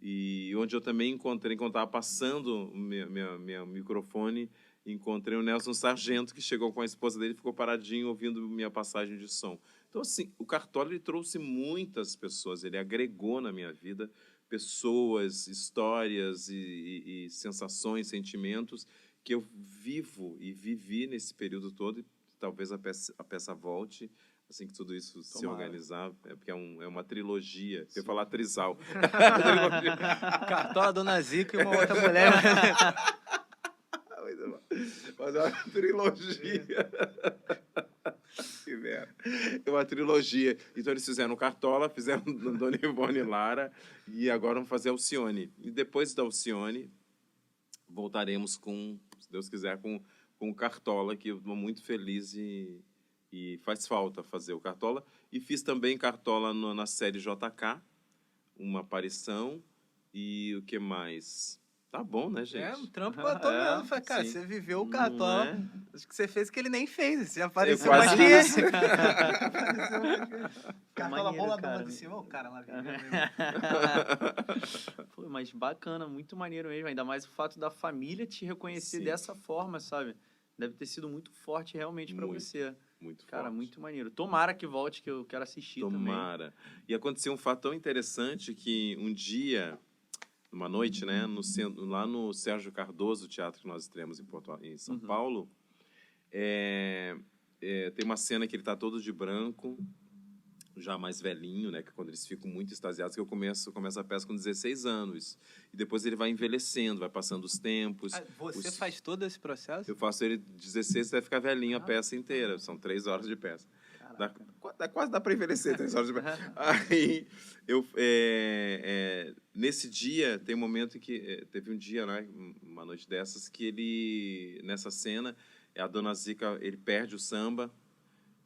E onde eu também encontrei, quando estava passando o meu microfone, encontrei o Nelson Sargento, que chegou com a esposa dele e ficou paradinho ouvindo minha passagem de som. Então, assim, o Cartola ele trouxe muitas pessoas, ele agregou na minha vida pessoas, histórias e sensações, sentimentos que eu vivo e vivi nesse período todo, e talvez a peça volte assim que tudo isso se organizar, porque é uma trilogia. Eu ia falar trisal. Cartola, Dona Zica e uma outra mulher. Mas é uma trilogia. Que merda. É uma trilogia. Então eles fizeram Cartola, fizeram Dona Ivone e Lara, e agora vão fazer Alcione. E depois da Alcione, voltaremos com, se Deus quiser, com o Cartola, que eu estou muito feliz e faz falta fazer o Cartola. E fiz também Cartola na série JK, uma aparição. E o que mais? Tá bom, né, gente? Um trampo com o ator mesmo. Falei, cara, sim. você viveu o Cartola. Acho que você fez o que ele nem fez. Você apareceu quase mais isso. que ele. Cartola maneiro, boladona cara. de cima. O cara lá viveu mesmo. Pô, mas bacana, muito maneiro mesmo. Ainda mais o fato da família te reconhecer Sim. dessa forma, sabe? Deve ter sido muito forte realmente pra Muito, você. Muito Cara, forte. muito maneiro. Tomara que volte, que eu quero assistir também. Tomara. E aconteceu um fato tão interessante que um dia, uma noite, né, lá no Sérgio Cardoso, o teatro que nós estreamos em São Paulo, tem uma cena que ele está todo de branco, já mais velhinho, né, que é quando eles ficam muito extasiados, que eu começo a peça com 16 anos. E depois ele vai envelhecendo, vai passando os tempos. Você faz todo esse processo? Eu faço ele de 16 até ficar velhinho a peça inteira. São 3 horas de peça. Quase dá para envelhecer 3 horas de peça. Aí, nesse dia, tem um momento em que... teve um dia, né, uma noite dessas, que ele, nessa cena, a Dona Zica, ele perde o samba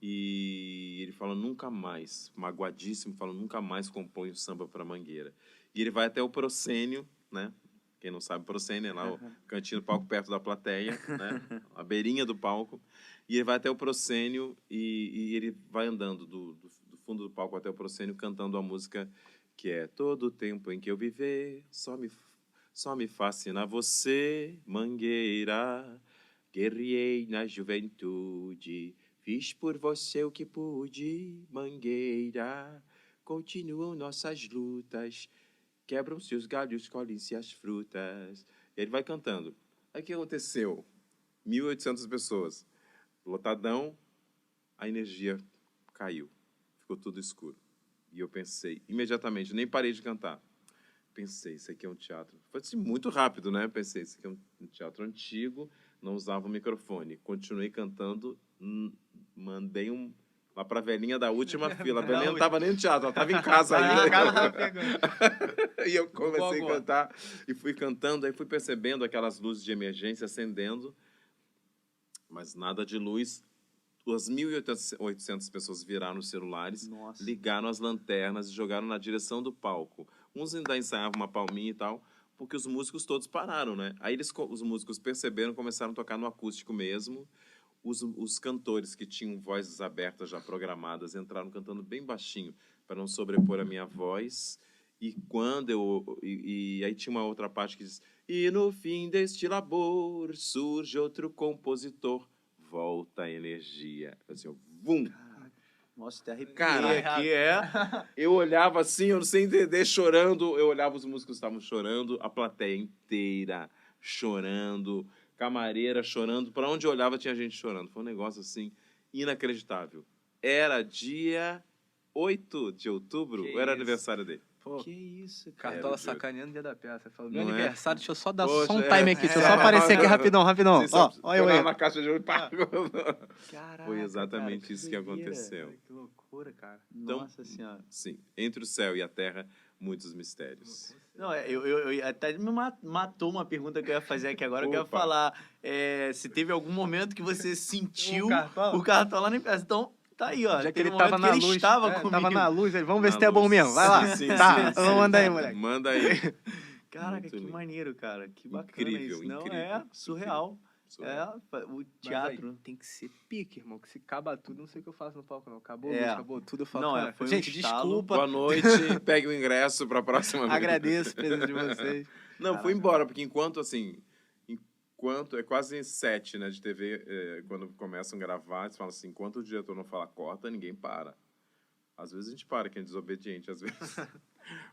e ele fala nunca mais, magoadíssimo, fala nunca mais compõe o samba para Mangueira. E ele vai até o proscênio, né? Quem não sabe, proscênio é lá o cantinho do palco perto da plateia, né? A beirinha do palco. E ele vai até o proscênio e ele vai andando do fundo do palco até o proscênio cantando a música que é todo o tempo em que eu viver, só me fascina você, Mangueira, guerriei na juventude, fiz por você o que pude, Mangueira, continuam nossas lutas, quebram-se os galhos, colhem-se as frutas. Ele vai cantando. Aí o que aconteceu? 1.800 pessoas. Lotadão, a energia caiu. Ficou tudo escuro. E eu pensei, imediatamente, nem parei de cantar. Pensei, isso aqui é um teatro... Foi assim, muito rápido, né? Pensei, isso aqui é um teatro antigo, não usava o microfone. Continuei cantando, mandei lá pra velhinha da última fila. A velhinha não estava nem no teatro, ela estava em casa ainda. E eu comecei a cantar, e fui cantando, aí fui percebendo aquelas luzes de emergência acendendo, mas nada de luz. As 1.800 pessoas viraram os celulares, ligaram as lanternas e jogaram na direção do palco. Uns ainda ensaiavam uma palminha e tal, porque os músicos todos pararam, né? Aí os músicos perceberam, começaram a tocar no acústico mesmo. Os cantores que tinham vozes abertas já programadas entraram cantando bem baixinho para não sobrepor a minha voz. E aí tinha uma outra parte que diz: e no fim deste labor surge outro compositor, volta a energia. Assim, vum! Nossa, até arrepiei. Cara, aqui eu olhava assim, eu não sei entender, chorando. Eu olhava, os músicos estavam chorando, a plateia inteira chorando, camareira chorando. Para onde eu olhava tinha gente chorando. Foi um negócio assim inacreditável. Era dia 8 de outubro, ou era aniversário dele? Pô, que isso, cara. Cartola sacaneando o dia da peça. Falou, meu Não é? aniversário, deixa eu só dar Poxa, só um time aqui. Deixa eu só é. aparecer aqui rapidão. Ó, olha eu aí. Na caixa de ouro, pá. Caraca, Foi exatamente cara, isso que doideira. aconteceu. Que loucura, cara. Então, Nossa senhora. Sim, entre o céu e a terra, muitos mistérios. Não, eu até me matou uma pergunta que eu ia fazer aqui agora, que eu ia Opa. falar se teve algum momento que você sentiu O Cartola? o Cartola na peça. Então, Tá aí, ó. Já que Teve ele um tava momento na que ele luz. estava Tava comigo. na luz, ele, vamos ver Na se tu é bom luz. mesmo. Vai lá. Sim, Tá, sim, vamos mandar aí, sim. moleque. Manda aí. Caraca, Muito que lindo. maneiro, cara. Que bacana Incrível, isso. Não, incrível, é surreal. Surreal. É, o Mas aí, teatro. tem que ser pique, irmão. Que se acaba tudo, não sei o que eu faço no palco, não. Acabou É. luz, acabou tudo. Eu falo, Não, cara, foi um gente, estalo. desculpa. Boa noite, pegue o ingresso pra próxima vez. Agradeço a presença de vocês. Não, fui Caraca. embora, porque enquanto é quase 7, né, de TV, quando começam a gravar, eles falam assim, enquanto o diretor não fala corta, ninguém para. Às vezes a gente para, que é desobediente, às vezes.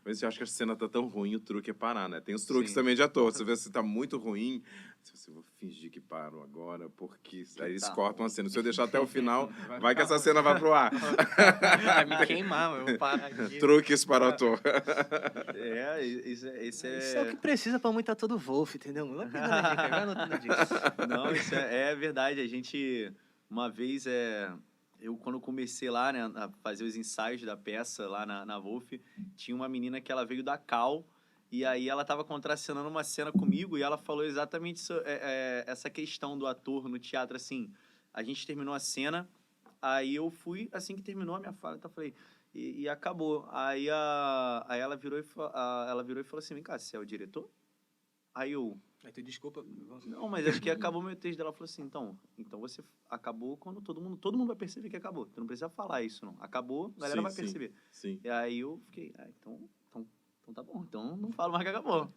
Mas eu acho que a cena tá tão ruim, o truque é parar, né? Tem os truques Sim. também de ator. Você vê se tá muito ruim, você vou fingir que paro agora, porque aí eles tá cortam a cena. Se eu deixar até o final, Vai vai que ficar essa cena vai pro ar. Vai me queimar, mano. Eu vou parar aqui. Truques para o ator. Isso Isso é o que precisa pra aumentar todo o Wolf, entendeu? Não pegando a dica, vai anotando a dica. Não, isso é verdade. A gente, uma vez, eu quando comecei lá, né, a fazer os ensaios da peça lá na Wolf, tinha uma menina que ela veio da Cal, e aí ela estava contracenando uma cena comigo, e ela falou exatamente essa questão do ator no teatro, assim, a gente terminou a cena, aí eu fui, assim que terminou a minha fala, então eu falei, e acabou. Aí ela virou e falou assim, vem cá, você é o diretor? Aí eu... Aí tu desculpa. Não, mas é porque acabou meu texto dela. Ela falou assim, então você acabou quando todo mundo vai perceber que acabou. Tu não precisa falar isso, não. Acabou, a galera Sim, vai sim. perceber. Sim. E aí eu fiquei, então tá bom. Então não falo mais que acabou.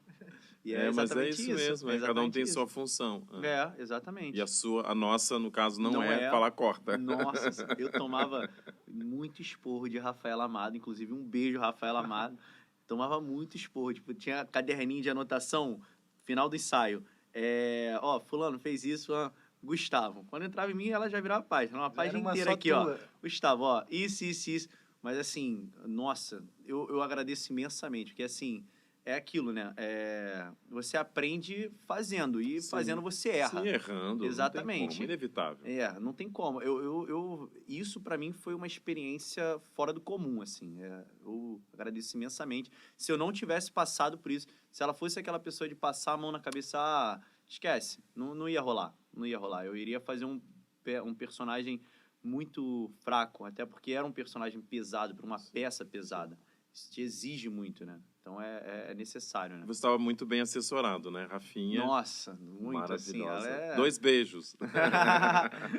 E Mas é exatamente isso mesmo, é cada um tem exatamente sua função. É, exatamente. E a nossa, no caso, não é falar corta. Nossa, eu tomava muito esporro de Rafael Amado, inclusive um beijo, Rafael Amado. Tomava muito esporro, tipo, tinha caderninho de anotação, final do ensaio. Fulano fez isso, Gustavo. Quando entrava em mim, ela já virava página. Uma página inteira aqui, ó. Gustavo, isso. Mas assim, nossa, eu agradeço imensamente, porque assim, é aquilo, né? Você aprende fazendo, e Sim. fazendo você erra. Sim, errando. Exatamente. Não tem como, inevitável. Não tem como. Isso para mim foi uma experiência fora do comum, assim. Eu agradeço imensamente. Se eu não tivesse passado por isso, se ela fosse aquela pessoa de passar a mão na cabeça, esquece, não ia rolar. Não ia rolar. Eu iria fazer um personagem muito fraco, até porque era um personagem pesado, para uma peça pesada. Isso te exige muito, né? Então é necessário, né? Você estava muito bem assessorado, né? Rafinha. Nossa, muito, assim. Maravilhosa. Ela 2 beijos.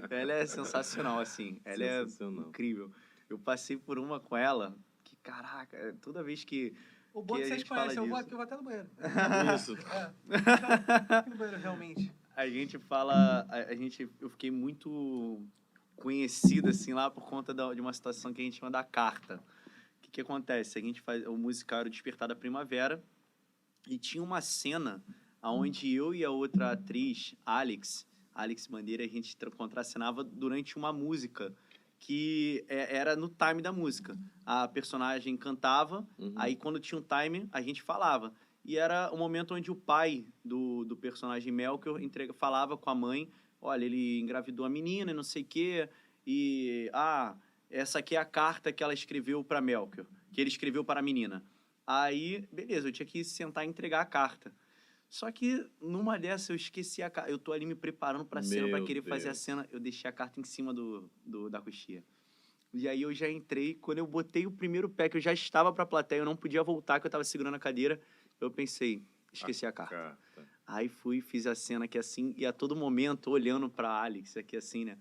Ela é sensacional, assim. Ela Sensacional. é incrível. Eu passei por uma com ela que, caraca, toda vez que. O bom que é que a vocês gente fala conhecem, eu vou disso. até no banheiro. Isso. Aqui no banheiro, realmente. A gente fala. Eu fiquei muito conhecido, assim, lá por conta de uma situação que a gente chama da carta. O que acontece? A gente faz o musical era o Despertar da Primavera e tinha uma cena onde eu e a outra atriz, Alex Bandeira, a gente contracenava durante uma música que era no time da música. A personagem cantava, aí quando tinha um time, a gente falava. E era o momento onde o pai do personagem Melchior falava com a mãe, olha, ele engravidou a menina e não sei o quê, e... essa aqui é a carta que ela escreveu para Melchior, que ele escreveu para a menina. Aí, beleza, eu tinha que sentar e entregar a carta. Só que, numa dessas, eu esqueci a carta. Eu tô ali me preparando pra cena, pra querer fazer a cena. Eu deixei a carta em cima da coxinha. E aí eu já entrei. Quando eu botei o primeiro pé, que eu já estava pra plateia, eu não podia voltar, que eu tava segurando a cadeira. Eu pensei, esqueci a carta. Aí fui, fiz a cena aqui assim, e a todo momento, olhando pra Alex aqui assim, né?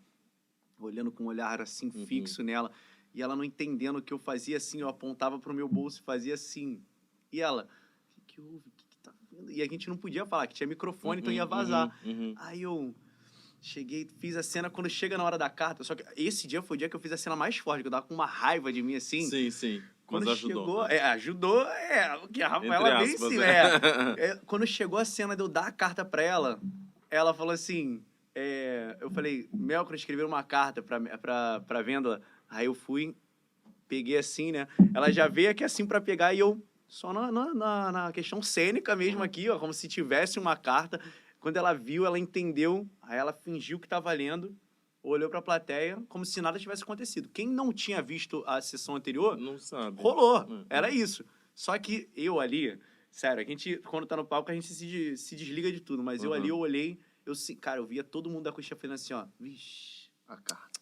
Olhando com um olhar assim, fixo nela. E ela não entendendo o que eu fazia assim, eu apontava pro meu bolso e fazia assim. E ela, o que houve? O que tá vendo? E a gente não podia falar, que tinha microfone, então ia vazar. Aí eu cheguei, fiz a cena, quando chega na hora da carta, só que esse dia foi o dia que eu fiz a cena mais forte, que eu tava com uma raiva de mim, assim. Sim. Quando Mas ajudou. chegou, ajudou, porque a Rafaela veio em cima. Quando chegou a cena de eu dar a carta pra ela, ela falou assim... eu falei, Melchior escreveu uma carta pra Vêndola. Aí eu fui, peguei assim, né? Ela já veio aqui assim pra pegar e eu só na questão cênica mesmo aqui, ó, como se tivesse uma carta. Quando ela viu, ela entendeu, aí ela fingiu que tava lendo, olhou pra plateia como se nada tivesse acontecido. Quem não tinha visto a sessão anterior, não sabe. Rolou, era isso. Só que eu ali, sério, a gente, quando tá no palco, a gente se desliga de tudo, mas eu ali, eu olhei, cara, eu via todo mundo da coxinha fazendo assim, ó, vixe, a carta.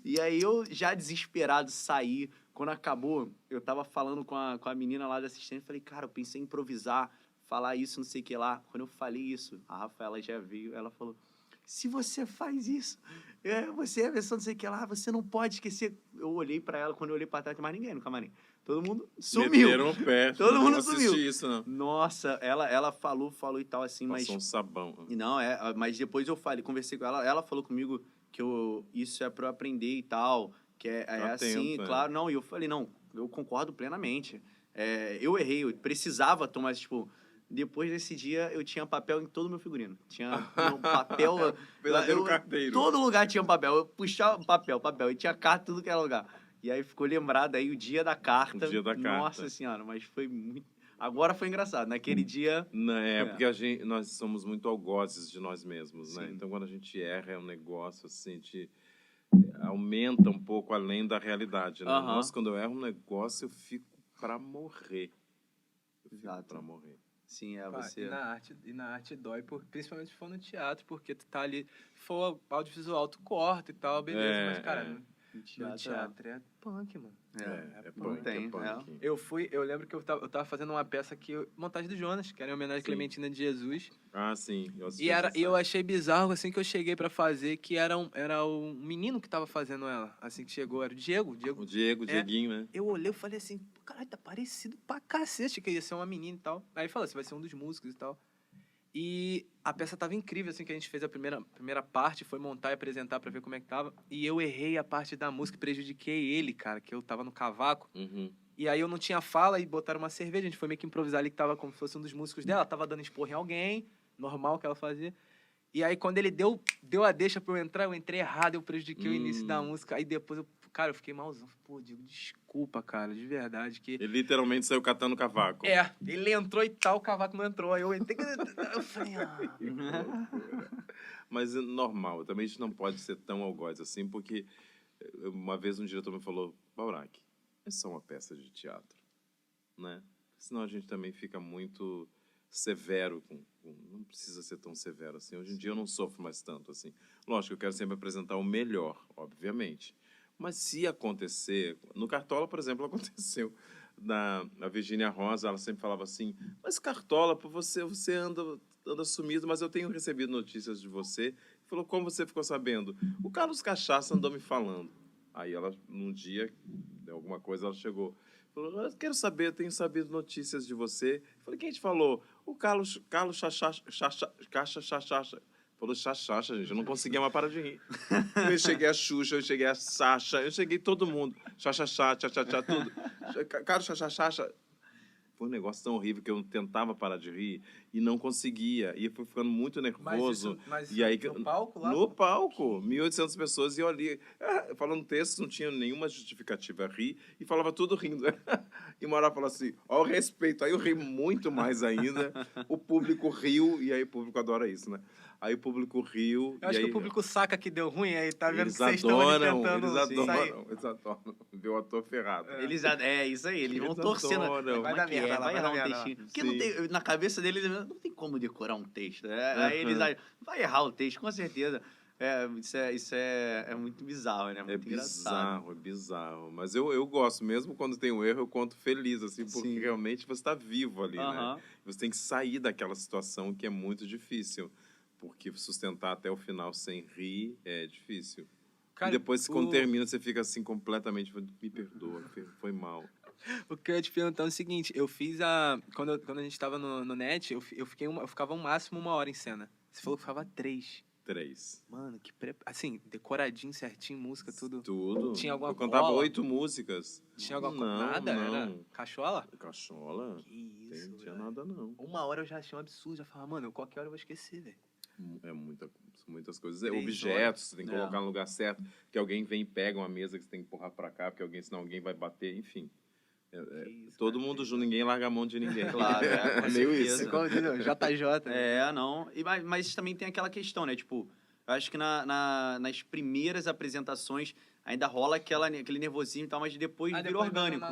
E aí eu, já desesperado, saí. Quando acabou, eu tava falando com a menina lá da assistente, falei, cara, eu pensei em improvisar, falar isso, não sei o que lá. Quando eu falei isso, a Rafaela já veio, ela falou, se você faz isso, você é a pessoa não sei o que lá, você não pode esquecer. Eu olhei pra ela, quando eu olhei pra trás, não tinha mais ninguém no camarim. Todo mundo sumiu. Meteram o pé. Todo não mundo assisti sumiu. isso, não. Nossa, ela falou e tal, assim, Passou mas... um sabão. E não, mas depois eu falei, conversei com ela, ela falou comigo que isso é pra eu aprender e tal, que é Tá assim, atento, claro, não, e eu falei, não, eu concordo plenamente. Eu errei, eu precisava tomar, tipo, depois desse dia eu tinha papel em todo o meu figurino. Tinha meu papel. Verdadeiro carteiro. Todo lugar tinha papel. Eu puxava papel, e tinha carta em tudo que era lugar. E aí ficou lembrado aí o dia da carta. O dia da carta. Nossa senhora, mas foi muito. Agora foi engraçado. Naquele dia. Não, porque nós somos muito algozes de nós mesmos, né? Sim. Então, quando a gente erra, é um negócio assim, aumenta um pouco além da realidade, né? Aham. Nossa, quando eu erro um negócio, eu fico pra morrer. Eu fico Exato. pra morrer. Sim, Pá, você. E na arte dói, principalmente se for no teatro, porque tu tá ali, for audiovisual, tu corta e tal, beleza, mas, cara, no teatro é punk, mano. É não punk, tem, é punk. Eu lembro que eu tava fazendo uma peça aqui, montagem do Jonas, que era em homenagem à Sim. Clementina de Jesus. Ah, sim. Eu assisti E essa eu série. achei bizarro, assim, que eu cheguei pra fazer, que era um menino que tava fazendo ela, assim que chegou, era o Diego. O Dieguinho, né? Eu olhei e falei assim, caralho, tá parecido pra cacete, que ia ser uma menina e tal. Aí ele falou, você vai ser um dos músicos e tal. E a peça tava incrível, assim, que a gente fez a primeira parte, foi montar e apresentar pra ver como é que tava. E eu errei a parte da música, prejudiquei ele, cara, que eu tava no cavaco. Uhum. E aí eu não tinha fala e botaram uma cerveja, a gente foi meio que improvisar ali, que tava como se fosse um dos músicos dela, tava dando esporro em alguém, normal que ela fazia. E aí quando ele deu a deixa pra eu entrar, eu entrei errado, eu prejudiquei o início da música. Aí depois eu fiquei malzão. Pô, Diego, desculpa, cara, de verdade, que... Ele literalmente saiu catando cavaco. Ele entrou e tal, o cavaco não entrou. Aí eu entrei, eu falei, Mas é normal, também a gente não pode ser tão algoz assim, porque uma vez um diretor me falou, Baurac, é só uma peça de teatro, né? Senão a gente também fica muito severo, não precisa ser tão severo assim. Hoje em dia eu não sofro mais tanto assim. Lógico, eu quero sempre apresentar o melhor, obviamente. Mas se acontecer, no Cartola, por exemplo, aconteceu. A Virgínia Rosa, ela sempre falava assim, mas Cartola, você anda sumido, mas eu tenho recebido notícias de você. Falou, como você ficou sabendo? O Carlos Cachaça andou me falando. Aí ela, num dia, alguma coisa, ela chegou. Falou, eu quero saber, eu tenho sabido notícias de você. Eu falei, quem te falou? O Carlos Cachaça. Falou Chachacha, gente. Eu não conseguia mais parar de rir. Eu cheguei a Xuxa, eu cheguei a Sasha, eu cheguei todo mundo. Chachacha, tchá, tudo. Carlos Chachacha. Foi um negócio tão horrível que eu tentava parar de rir e não conseguia. E eu fui ficando muito nervoso. Mas e aí, no palco lá? No palco, 1.800 pessoas, e eu ali, falando texto, não tinha nenhuma justificativa a rir, e falava tudo rindo. E uma hora falou assim, ó, o respeito. Aí eu ri muito mais ainda, o público riu, e aí o público adora isso, né? Aí o público riu. Eu acho e que aí, o público saca que deu ruim, aí tá vendo eles que vocês estão ali adoram, tentando sair. eles adoram ver o ator ferrado. Isso aí, eles vão Eles torcendo. adoram. Vai dar merda lá, vai vai errar dar um merda lá. textinho. Porque Sim. não tem, na cabeça deles, não tem como decorar um texto. Aí eles vai errar o texto, com certeza. Isso é muito bizarro, né? Muito engraçado. É bizarro. Mas eu gosto, mesmo quando tem um erro, eu conto feliz, assim, porque Sim. realmente você está vivo ali, Aham. né? Você tem que sair daquela situação que é muito difícil, porque sustentar até o final sem rir é difícil. Cara, e depois, quando termina, você fica assim, completamente, me perdoa, foi mal. O que eu ia te perguntar é o seguinte, eu fiz quando a gente tava no net, eu ficava no máximo 1 hora em cena. Você falou que ficava 3. 3. Mano, assim, decoradinho, certinho, música, tudo. Tudo. Tinha alguma Eu cantava cola? 8 músicas. Tinha alguma Não, coisa? Nada? não. Era cachola? Cachola? Que isso, Não tinha velho. nada, não. 1 hora eu já achei um absurdo, já falava, mano, qualquer hora eu vou esquecer, velho. São muitas coisas. 3 Objetos, você tem que É. colocar no lugar certo, que alguém vem e pega uma mesa que você tem que empurrar pra cá, porque senão alguém vai bater, enfim. Todo mundo junto, ninguém larga a mão de ninguém. Claro, com meio certeza. isso. Como diz, JJ. Não. Mas também tem aquela questão, né? Tipo, eu acho que nas primeiras apresentações ainda rola aquele nervosismo e tal, mas depois vira depois orgânico.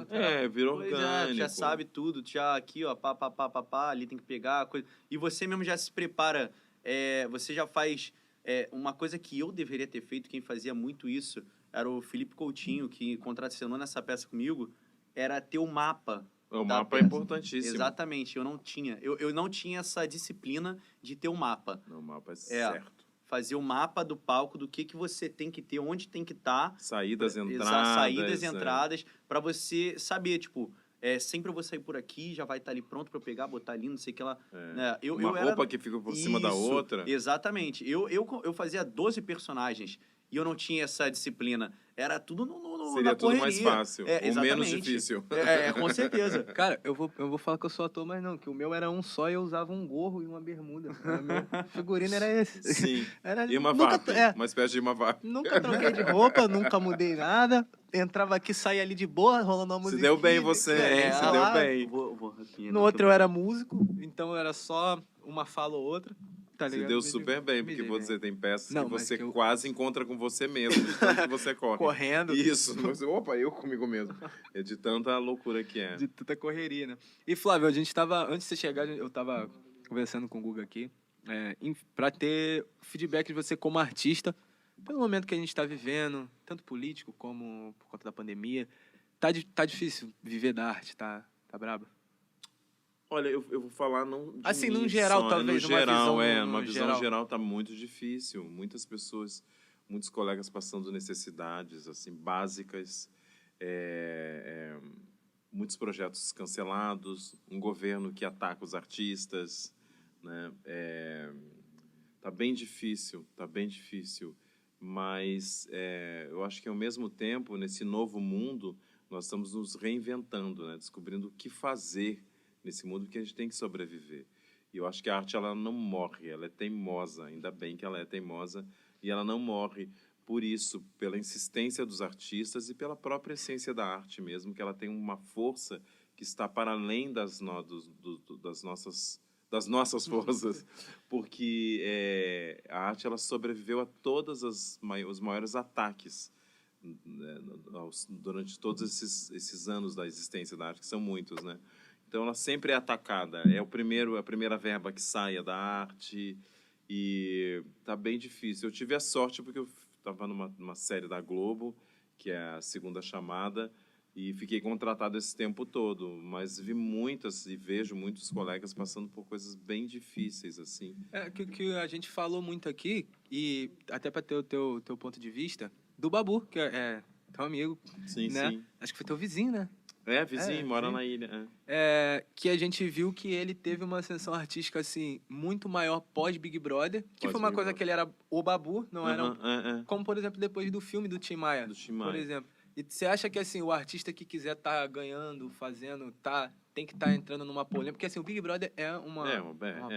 Vira Pois orgânico. tu já sabe tudo, tu já aqui, ó, pá, ali tem que pegar, coisa. E você mesmo já se prepara, você já faz uma coisa que eu deveria ter feito, quem fazia muito isso, era o Felipe Coutinho, que contracenou nessa peça comigo, era ter o mapa. O da mapa é peça. importantíssimo. Exatamente, eu não tinha. Eu não tinha essa disciplina de ter o mapa. Não, o mapa é certo. Fazer o mapa do palco, do que você tem que ter, onde tem que estar. Saídas, entradas. Saídas, entradas, pra você saber, tipo, sempre eu vou sair por aqui, já vai estar ali pronto pra eu pegar, botar ali, não sei o que lá. Né? Uma roupa que fica por cima da outra. Exatamente. Eu fazia 12 personagens e eu não tinha essa disciplina. Era tudo Seria na tudo correria. mais fácil, ou menos Exatamente. difícil. Com certeza. Cara, eu vou falar que eu sou ator, mas não, que o meu era um só e eu usava um gorro e uma bermuda. Meu figurino era esse. Sim. Era, E uma nunca, VAP, uma espécie de uma VAP. Nunca troquei de roupa, nunca mudei nada. Entrava aqui, saía ali de boa, rolando uma Se música. deu bem você, hein? Se deu bem. No No outro eu era músico, então era só uma fala ou outra. Tá Se ligado? deu super bem, porque dei bem. você tem peças Não, que mas você que eu- quase encontra com você mesmo, de tanto que você corre. Correndo. Isso. Você, opa, eu comigo mesmo. É de tanta loucura que é. De tanta correria, né? E Flávio, a gente tava, antes de você chegar, eu tava conversando com o Guga aqui, pra ter feedback de você como artista, pelo momento que a gente tá vivendo, tanto político como por conta da pandemia. Tá difícil viver da arte, tá brabo? Olha, eu vou falar não de Assim, mim num geral, só, talvez, no numa geral, visão numa no visão geral. geral tá muito difícil. Muitas pessoas, muitos colegas passando necessidades assim básicas, muitos projetos cancelados, um governo que ataca os artistas, né? Tá bem difícil, mas eu acho que ao mesmo tempo, nesse novo mundo, nós estamos nos reinventando, né? Descobrindo o que fazer nesse mundo, porque a gente tem que sobreviver. E eu acho que a arte, ela não morre, ela é teimosa, ainda bem que ela é teimosa, e ela não morre por isso, pela insistência dos artistas e pela própria essência da arte mesmo, que ela tem uma força que está para além das nossas forças, porque a arte, ela sobreviveu a todos os maiores ataques, né, durante todos esses anos da existência da arte, que são muitos, né? Então, ela sempre é atacada. É a primeira verba que saia da arte e tá bem difícil. Eu tive a sorte porque eu estava numa série da Globo, que é a Segunda Chamada, e fiquei contratado esse tempo todo. Mas vi muitas e vejo muitos colegas passando por coisas bem difíceis, assim. Que a gente falou muito aqui, e até para ter o teu ponto de vista, do Babu, que é teu amigo, Sim, né? sim. Acho que foi teu vizinho, né? Vizinho, mora sim. na ilha. Que a gente viu que ele teve uma ascensão artística, assim, muito maior pós-Big Brother, que foi uma Pós-Big coisa Brother. que ele era o Babu, não era... Aham, Como, por exemplo, depois do filme do Tim Maia, Do Tim por Maia. exemplo. E você acha que, assim, o artista que quiser estar ganhando, fazendo, tem que estar entrando numa polêmica? Porque, assim, o Big Brother é uma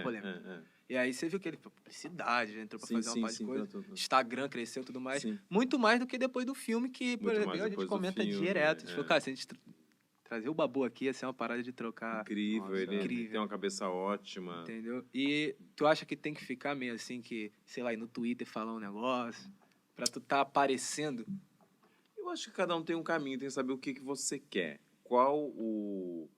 polêmica. E aí você viu que ele foi publicidade, entrou pra fazer uma parte de coisa. Instagram cresceu e tudo mais. Sim. Muito mais do que depois do filme, que, por Muito exemplo, mais a gente depois do comenta filme, direto. A gente falou, cara, se a gente trazer o Babu aqui, ia ser uma parada de trocar. Incrível, Nossa, ele incrível. tem uma cabeça ótima. Entendeu? E tu acha que tem que ficar meio assim, que, sei lá, ir no Twitter falar um negócio, pra tu tá aparecendo? Eu acho que cada um tem um caminho, tem que saber o que você quer. Qual o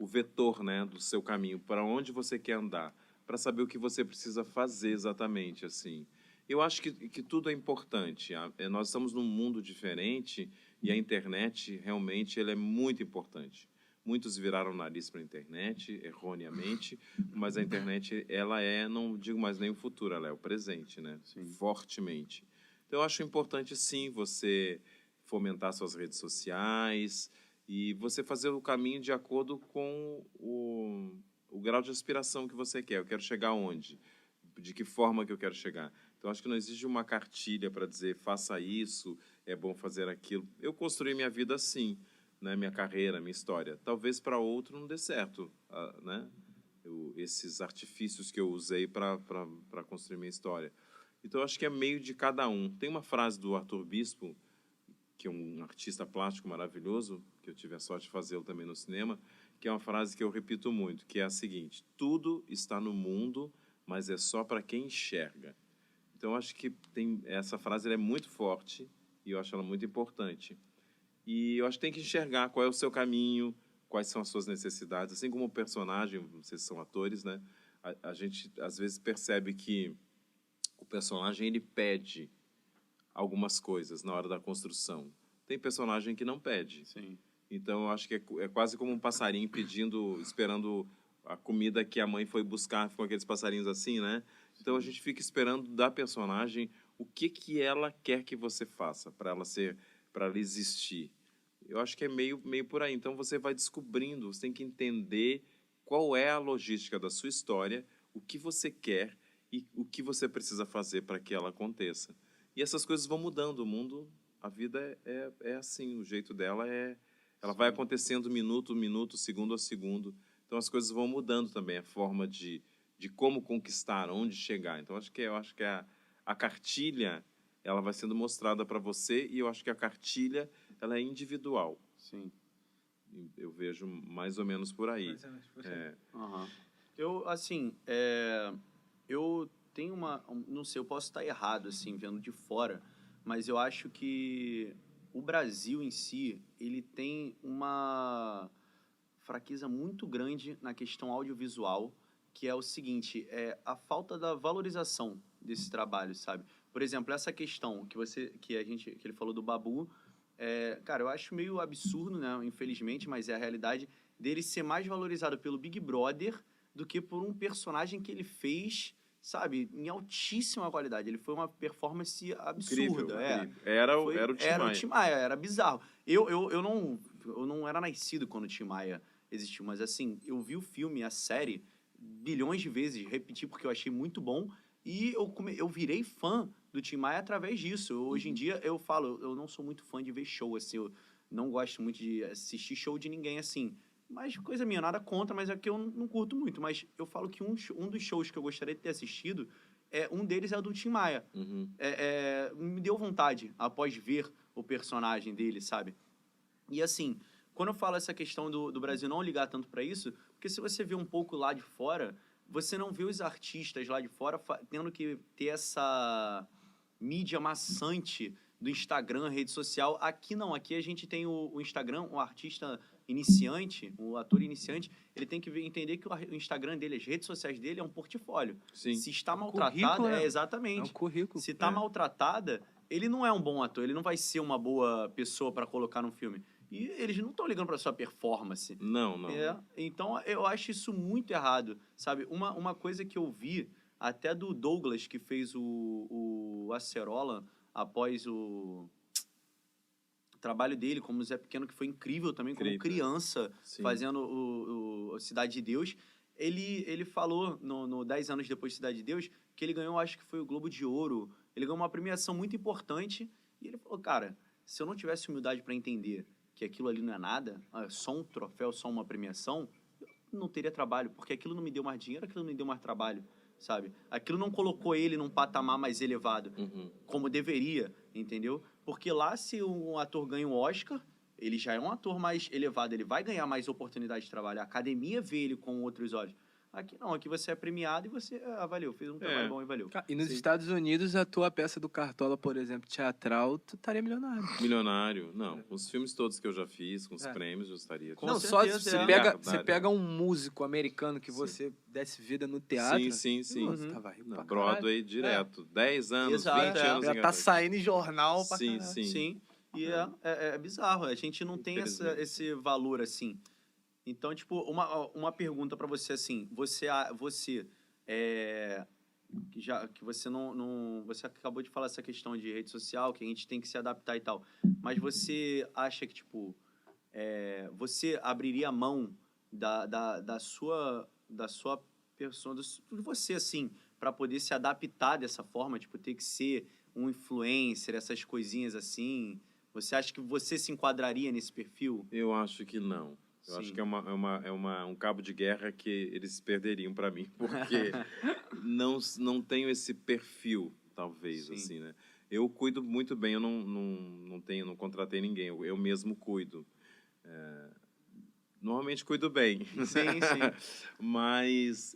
vetor, né, do seu caminho, para onde você quer andar, para saber o que você precisa fazer exatamente, assim. Eu acho que tudo é importante. Nós estamos num mundo diferente e a internet, realmente, ela é muito importante. Muitos viraram o nariz para a internet, erroneamente, mas a internet, ela não digo mais nem o futuro, ela é o presente, né? Fortemente. Então, eu acho importante, sim, você fomentar suas redes sociais e você fazer o caminho de acordo com o grau de aspiração que você quer. Eu quero chegar onde? De que forma que eu quero chegar? Então, acho que não existe uma cartilha para dizer faça isso, é bom fazer aquilo. Eu construí minha vida assim, né? Minha carreira, minha história. Talvez para outro não dê certo, né? Esses artifícios que eu usei para construir minha história. Então, acho que é meio de cada um. Tem uma frase do Arthur Bispo, que é um artista plástico maravilhoso, que eu tive a sorte de fazê-lo também no cinema, que é uma frase que eu repito muito, que é a seguinte: tudo está no mundo, mas é só para quem enxerga. Então, eu acho que essa frase ela é muito forte e eu acho ela muito importante. E eu acho que tem que enxergar qual é o seu caminho, quais são as suas necessidades. Assim como o personagem, vocês são atores, né? A gente, às vezes, percebe que o personagem, ele pede algumas coisas na hora da construção. Tem personagem que não pede. Sim. Então, eu acho que é quase como um passarinho pedindo, esperando a comida que a mãe foi buscar, com aqueles passarinhos assim, né? Então, a gente fica esperando da personagem o que ela quer que você faça para ela existir. Eu acho que é meio por aí. Então, você vai descobrindo, você tem que entender qual é a logística da sua história, o que você quer e o que você precisa fazer para que ela aconteça. E essas coisas vão mudando. O mundo, a vida é assim, o jeito dela ela vai acontecendo minuto a minuto, segundo a segundo. Então as coisas vão mudando também, a forma de como conquistar, onde chegar. Então eu acho que a cartilha, ela vai sendo mostrada para você, e eu acho que a cartilha, ela é individual. Sim. Eu vejo mais ou menos por aí. Uhum. Eu, assim, eu tenho não sei, eu posso estar errado, assim, vendo de fora, mas eu acho que o Brasil em si, ele tem uma fraqueza muito grande na questão audiovisual, que é o seguinte, a falta da valorização desse trabalho, sabe? Por exemplo, essa questão que ele falou do Babu, cara, eu acho meio absurdo, né, infelizmente, mas é a realidade dele ser mais valorizado pelo Big Brother do que por um personagem que ele fez, sabe, em altíssima qualidade. Ele foi uma performance absurda. Incrível. Era o Tim Era Maia. o Tim Maia, era bizarro. Eu não era nascido quando o Tim Maia existiu, mas assim, eu vi o filme, a série, bilhões de vezes, repeti porque eu achei muito bom, e eu virei fã do Tim Maia através disso. Hoje em dia, eu falo, eu não sou muito fã de ver show, assim, eu não gosto muito de assistir show de ninguém, assim. Mas coisa minha, nada contra, mas é que eu não curto muito. Mas eu falo que um dos shows que eu gostaria de ter assistido, um deles é o do Tim Maia. Uhum. Me deu vontade, após ver o personagem dele, sabe? E assim, quando eu falo essa questão do Brasil não ligar tanto para isso, porque se você vê um pouco lá de fora, você não vê os artistas lá de fora tendo que ter essa mídia maçante do Instagram, rede social. Aqui não, aqui a gente tem o Instagram, um artista iniciante, o ator iniciante, ele tem que entender que o Instagram dele, as redes sociais dele é um portfólio. Sim. Se está currículo, maltratada, né? exatamente. É um currículo. Se está maltratada, ele não é um bom ator, ele não vai ser uma boa pessoa para colocar num filme. E eles não estão ligando para sua performance. Não. Então, eu acho isso muito errado, sabe? Uma coisa que eu vi, até do Douglas, que fez o Acerola, após o trabalho dele como Zé Pequeno, que foi incrível também, como criança, Sim. fazendo o Cidade de Deus. Ele falou, no 10 anos depois de Cidade de Deus, que ele ganhou, acho que foi o Globo de Ouro. Ele ganhou uma premiação muito importante. E ele falou, cara, se eu não tivesse humildade para entender que aquilo ali não é nada, só um troféu, só uma premiação, eu não teria trabalho, porque aquilo não me deu mais dinheiro, aquilo não me deu mais trabalho, sabe? Aquilo não colocou ele num patamar mais elevado, como deveria, entendeu? Porque lá, se um ator ganha um Oscar, ele já é um ator mais elevado, ele vai ganhar mais oportunidade de trabalho, a academia vê ele com outros olhos. Aqui não, aqui você é premiado e você valeu, fez um trabalho bom e valeu. E nos Sim. Estados Unidos, a tua peça do Cartola, por exemplo, teatral, tu estaria milionário. Milionário. Não, os filmes todos que eu já fiz, com os prêmios, eu estaria... Com não, certeza, só você pega um músico americano que você desse vida no teatro. Sim. Nossa, tava rico pra Broadway caralho. direto. 10 anos, Exato, 20 anos Já em tá saindo em jornal pra Sim, caralho. sim. Sim, e é bizarro, a gente não tem Infelizmente. esse valor assim. Então, tipo, uma pergunta pra você assim, você que você não você acabou de falar essa questão de rede social, que a gente tem que se adaptar e tal, mas você acha que, tipo, você abriria a mão da sua pessoa, de você, assim, para poder se adaptar dessa forma, tipo, ter que ser um influencer, essas coisinhas assim? Você acha que você se enquadraria nesse perfil? Eu acho que não. Eu Sim. acho que é um cabo de guerra que eles perderiam para mim, porque não tenho esse perfil, talvez, Sim. assim, né? Eu cuido muito bem, eu não contratei ninguém, eu mesmo cuido. Normalmente cuido bem. Sim. Mas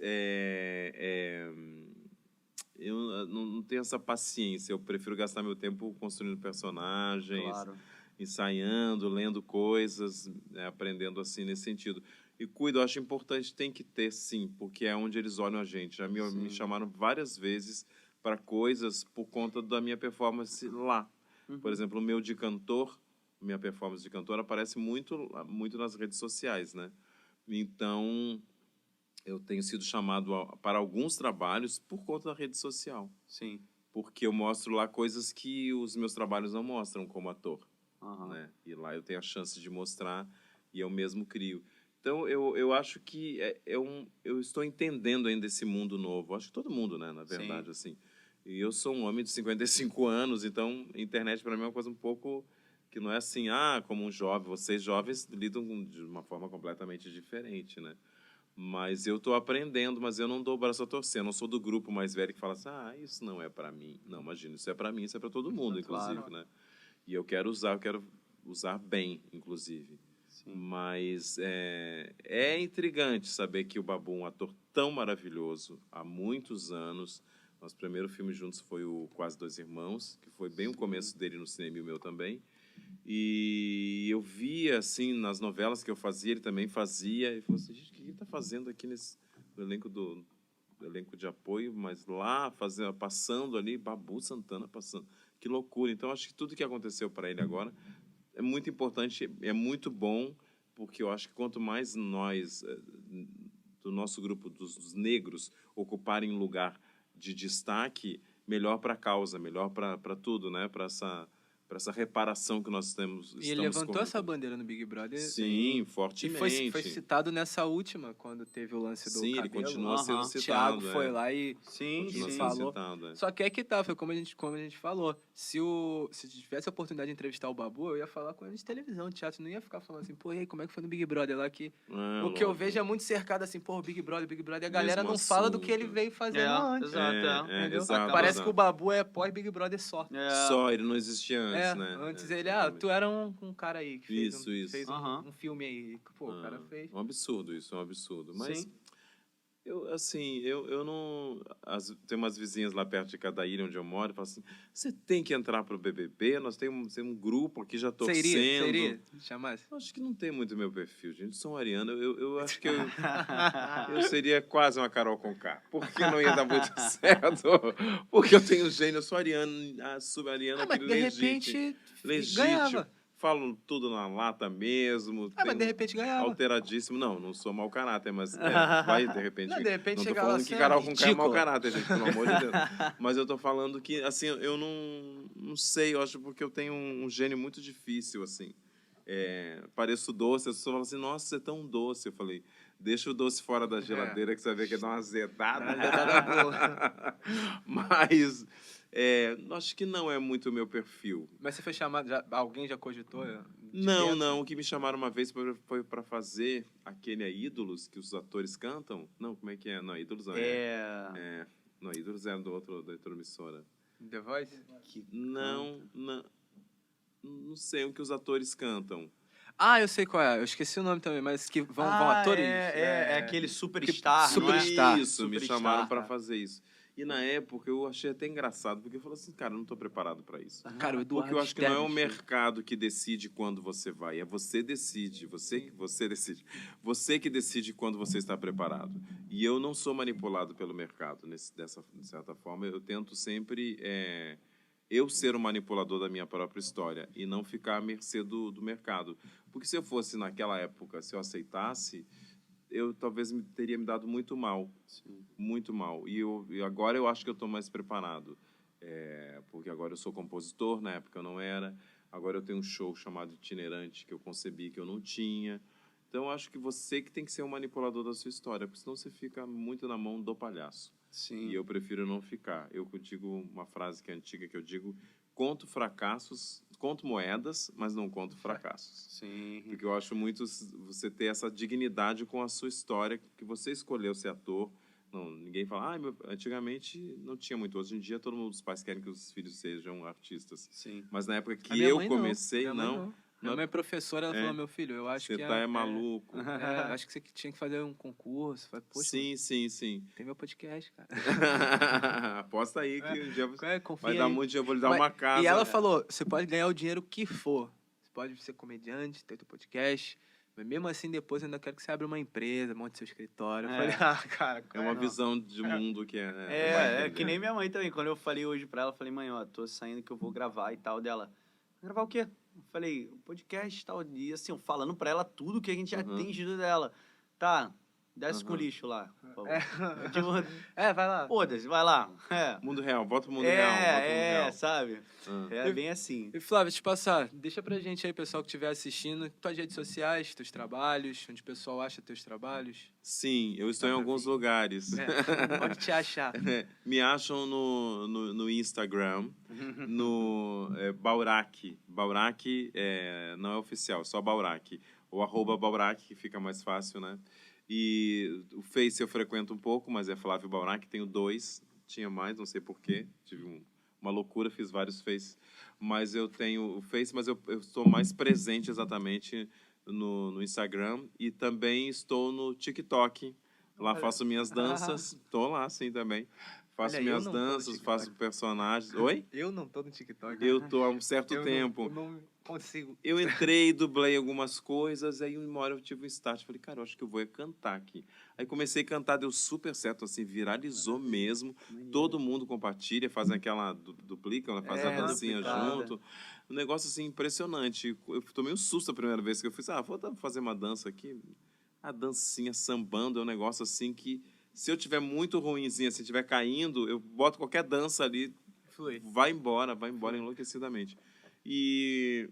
eu não tenho essa paciência, eu prefiro gastar meu tempo construindo personagens, Claro. ensaiando, lendo coisas, aprendendo assim nesse sentido. E cuido, eu acho importante, tem que ter sim, porque é onde eles olham a gente. Já me chamaram várias vezes para coisas por conta da minha performance lá. Por exemplo, o meu de cantor, minha performance de cantor aparece muito nas redes sociais, né? Então, eu tenho sido chamado para alguns trabalhos por conta da rede social. Sim. Porque eu mostro lá coisas que os meus trabalhos não mostram como ator. Aham. Né? E lá eu tenho a chance de mostrar e eu mesmo crio. Então, eu acho que eu estou entendendo ainda esse mundo novo. Acho que todo mundo, né, na verdade, assim. E eu sou um homem de 55 anos, então a internet para mim é uma coisa um pouco que não é assim, como um jovem. Vocês jovens lidam de uma forma completamente diferente, né? Mas eu estou aprendendo, mas eu não dou o braço a torcer. Eu não sou do grupo mais velho que fala assim, isso não é para mim. Não, imagina, isso é para mim, isso é para todo mundo, inclusive, Claro. né? E eu quero usar bem, inclusive. Sim. Mas é intrigante saber que o Babu é um ator tão maravilhoso há muitos anos. Nosso primeiro filme juntos foi o Quase Dois Irmãos, que foi bem o começo dele no cinema e o meu também. E eu via, assim, nas novelas que eu fazia, ele também fazia. E falou assim, gente, o que ele está fazendo aqui no elenco elenco de apoio? Mas lá, passando ali, Babu Santana passando. Que loucura. Então, acho que tudo que aconteceu para ele agora é muito importante, é muito bom, porque eu acho que quanto mais nós, do nosso grupo dos negros, ocuparem um lugar de destaque, melhor para a causa, melhor para tudo, né? Para essa reparação que nós temos. E ele levantou essa bandeira no Big Brother. Sim, E fortemente. foi citado nessa última, quando teve o lance do Sim, cabelo. ele continua sendo O citado. Thiago foi lá e Continua ele sendo falou. citado, Só que é que tá, foi como a gente falou. Se tivesse a oportunidade de entrevistar o Babu, eu ia falar com ele de televisão, de teatro. Não ia ficar falando assim, pô, e aí, como é que foi no Big Brother lá que... o que eu lógico. vejo é muito cercado assim, pô, Big Brother. E a galera Mesmo não fala do que ele assunto. veio fazendo antes. Exato. Entendeu? exato, Parece exato. que o Babu é pós-Big Brother só. Só, ele não existia antes, né? Antes ele, exatamente. tu era um cara aí que fez, Isso. fez Aham. um filme aí. Pô, o cara fez. Um absurdo isso, um absurdo. Mas Sim. eu não... tem umas vizinhas lá perto de cada ilha onde eu moro e falam assim, você tem que entrar pro BBB, nós temos um grupo aqui já torcendo. Você iria? Chamasse? Eu acho que não tem muito meu perfil, gente. Sou um ariano. Eu acho que eu seria quase uma Carol Conká. Por que não ia dar muito certo? Porque eu tenho gênio, eu sou ariano, sub-ariano, Mas aquele de repente legítimo. ganhava. Falo tudo na lata mesmo. Mas de repente ganhava. Alteradíssimo. Não sou mau caráter, mas vai de repente. Não, de repente não tô chegar lá falando assim, que Carol Conká é mau ridículo. caráter, gente, pelo amor de Deus. Mas eu tô falando que, assim, eu não sei, eu acho porque eu tenho um gênio muito difícil, assim. Pareço doce, as pessoas falam assim, nossa, você é tão doce. Eu falei, deixa o doce fora da geladeira que você vai ver que dá uma azedada. Mas acho que não é muito o meu perfil. Mas você foi chamado, alguém já cogitou? Não. O que me chamaram uma vez foi para fazer aquele Ídolos que os atores cantam. Não, como é que é? Não, Ídolos não não, Ídolos era da outra emissora. The Voice? Não sei o que os atores cantam. Eu sei qual é. Eu esqueci o nome também, mas que vão atores. É aquele Superstar, não é? Superstar. Isso, me Superstar, chamaram para fazer isso. E na época eu achei até engraçado, porque eu falei assim, cara, eu não estou preparado para isso. Cara, o Eduardo Porque eu acho que não é o Sterblitch. mercado que decide quando você vai, é você decide, você decide. Você que decide quando você está preparado. E eu não sou manipulado pelo mercado, de certa forma. Eu tento sempre eu ser o manipulador da minha própria história e não ficar à mercê do mercado. Porque se eu fosse naquela época, se eu aceitasse, eu talvez teria me dado muito mal. Sim. Muito mal. E agora eu acho que eu estou mais preparado. Porque agora eu sou compositor, na época eu não era. Agora eu tenho um show chamado Itinerante que eu concebi que eu não tinha. Então eu acho que você que tem que ser o manipulador da sua história, porque senão você fica muito na mão do palhaço. Sim. E eu prefiro não ficar. Eu digo uma frase que é antiga que eu digo: conto fracassos, conto moedas, mas não conto fracassos. Sim. Porque eu acho muito você ter essa dignidade com a sua história, que você escolheu ser ator. Não, ninguém fala, antigamente não tinha muito. Hoje em dia, todo mundo, os pais querem que os filhos sejam artistas. Sim. Mas na época A que minha eu mãe comecei, Minha mãe não. Minha mãe é professora, ela falou, meu filho, eu acho você que é maluco. acho que você tinha que fazer um concurso. Falei, poxa, Sim. tem meu podcast, cara. Aposta aí que um dia Confia vai dar aí. muito dinheiro, eu vou lhe dar uma casa. E ela falou, você pode ganhar o dinheiro que for. Você pode ser comediante, ter teu podcast, Mas mesmo assim, depois eu ainda quero que você abra uma empresa, monte seu escritório. Eu É. falei, cara, É uma Não. visão de mundo que é... É que nem minha mãe também. Quando eu falei hoje pra ela, eu falei, mãe, ó, tô saindo que eu vou gravar e tal dela. Gravar o quê? Eu falei, podcast e tal. E assim, eu falando pra ela tudo que a gente já Uhum. tem de dela. Tá, desce com o Uhum. lixo lá. Por favor. É. Tipo, vai lá. foda-se, vai lá. É, Mundo real, bota o mundo real, bota o mundo real. sabe? Ah. É bem assim. E Flávio, te passar, deixa pra gente aí, pessoal que estiver assistindo, tuas redes sociais, teus trabalhos, onde o pessoal acha teus trabalhos. Sim, eu estou em Dá pra alguns vir. lugares. Onde te achar. Me acham no Instagram, no Baurac. Baurac não é oficial, só Baurac. Ou @Baurac, que fica mais fácil, né? E o Face eu frequento um pouco, mas é Flávio Baurac, tenho 2. Tinha mais, não sei porquê. Tive uma loucura, fiz vários Face. Mas eu tenho o Face, mas eu estou mais presente exatamente no Instagram. E também estou no TikTok. Lá Olha. faço minhas danças. Estou lá, sim, também. Faço Olha, eu minhas não tô no danças, TikTok. faço personagens. Oi? Eu não tô no TikTok. Eu tô há um certo Eu tempo. não consigo. Eu entrei, dublei algumas coisas, aí uma hora eu tive um start, falei, cara, eu acho que eu vou cantar aqui. Aí comecei a cantar, deu super certo, assim, viralizou mesmo. Todo mundo compartilha, faz aquela duplica, faz a dancinha duplicada. junto. Um negócio, assim, impressionante. Eu tomei um susto a primeira vez que eu fiz, vou fazer uma dança aqui. A dancinha sambando é um negócio, assim, que se eu tiver muito ruinzinha, se estiver caindo, eu boto qualquer dança ali, Flui. vai embora enlouquecidamente. E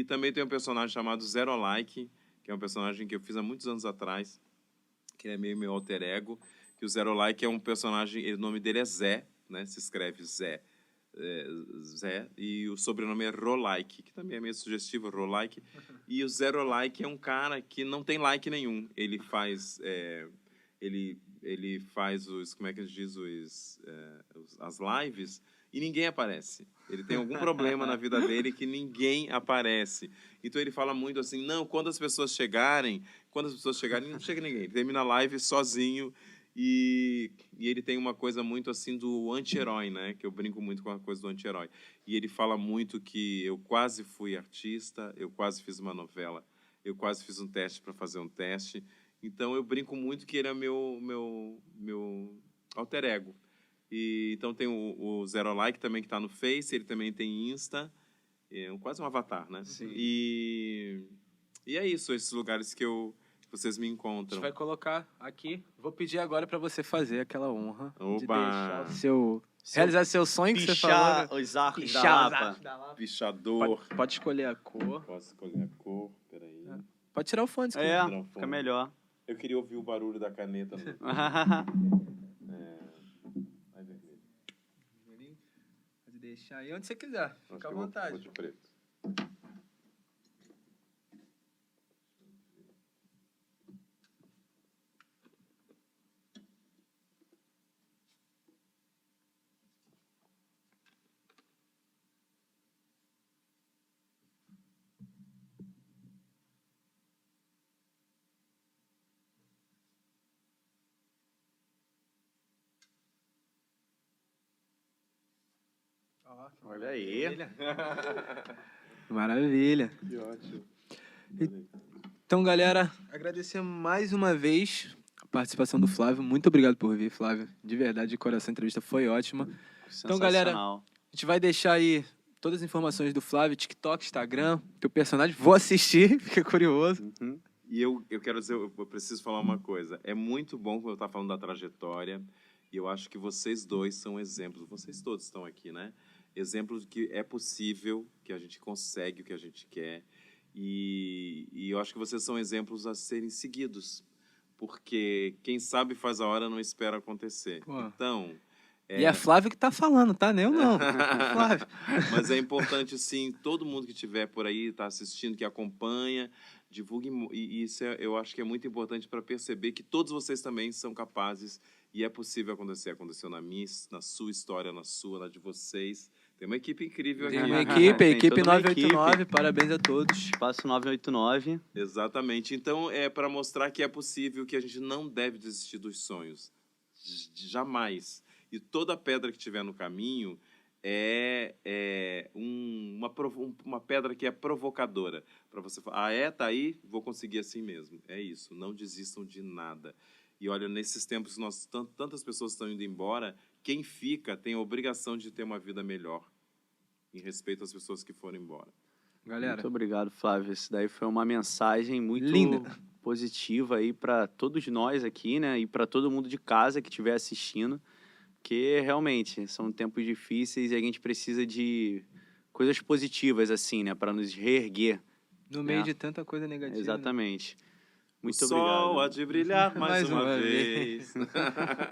também tem um personagem chamado Zero Like, que é um personagem que eu fiz há muitos anos atrás, que é meio meu alter ego, que o Zero Like é um personagem, o nome dele é Zé, né? Se escreve Zé, Zé, e o sobrenome é Rolike, que também é meio sugestivo, Rolike. E o Zero Like é um cara que não tem like nenhum. Ele faz... ele faz como é que a gente diz, as lives e ninguém aparece. Ele tem algum problema na vida dele que ninguém aparece. Então ele fala muito assim, não, quando as pessoas chegarem, não chega ninguém. Ele termina a live sozinho e ele tem uma coisa muito assim do anti-herói, né? Que eu brinco muito com a coisa do anti-herói. E ele fala muito que eu quase fui artista, eu quase fiz uma novela, eu quase fiz um teste para fazer um teste. Então, eu brinco muito que ele é meu alter ego. E, então, tem o Zero Like também, que está no Face. Ele também tem Insta. É quase um avatar, né? Sim. E é isso, esses lugares que vocês me A encontram. gente vai colocar aqui. Vou pedir agora pra você fazer aquela honra de Oba! deixar realizar seu sonho que você falou. Pichar os arcos Pichar da os Lapa. arcos da Lapa. Pichador. Pode escolher a cor. Posso escolher a cor? Peraí. Pode tirar o fone, se quiser. É, fica melhor. Eu queria ouvir o barulho da caneta. Ai, vermelho. Pode deixar aí onde você quiser. Acho Fica que à eu vou vontade. de preto. Ó, que Olha aí. Maravilha. Que ótimo. Então, galera, agradecer mais uma vez a participação do Flávio. Muito obrigado por vir, Flávio. De verdade, de coração, a entrevista foi ótima. Então, galera, Sensacional. a gente vai deixar aí todas as informações do Flávio, TikTok, Instagram, teu personagem. Vou assistir, fica curioso. Uhum. E eu quero dizer, eu preciso falar uma coisa. É muito bom quando eu estar falando da trajetória. E eu acho que vocês dois são exemplos. Vocês todos estão aqui, né? Exemplos de que é possível, que a gente consegue o que a gente quer. E eu acho que vocês são exemplos a serem seguidos. Porque quem sabe faz a hora, não espera acontecer. Pô. Então... E é Flávio que tá falando, tá? Nem eu não. É Flávio. Mas é importante, sim, todo mundo que estiver por aí, está assistindo, que acompanha, divulgue. E isso eu acho que é muito importante para perceber que todos vocês também são capazes e é possível acontecer. Aconteceu na minha, na sua história, na sua, na de vocês. Tem uma equipe incrível aqui. Tem uma equipe, a Tem equipe toda uma 989, parabéns a todos. Espaço 989. Exatamente. Então, é para mostrar que é possível, que a gente não deve desistir dos sonhos. Jamais. E toda pedra que tiver no caminho, uma pedra que é provocadora. Para você falar, tá aí, vou conseguir assim mesmo. É isso, não desistam de nada. E olha, nesses tempos que tantas pessoas estão indo embora, quem fica tem a obrigação de ter uma vida melhor, em respeito às pessoas que foram embora. Galera, Muito obrigado, Flávio. Isso daí foi uma mensagem muito linda, positiva aí para todos nós aqui, né? E para todo mundo de casa que estiver assistindo, que realmente são tempos difíceis e a gente precisa de coisas positivas assim, né? Para nos reerguer. no meio de tanta coisa negativa. Exatamente. Muito O sol obrigado. há de brilhar mais uma vez.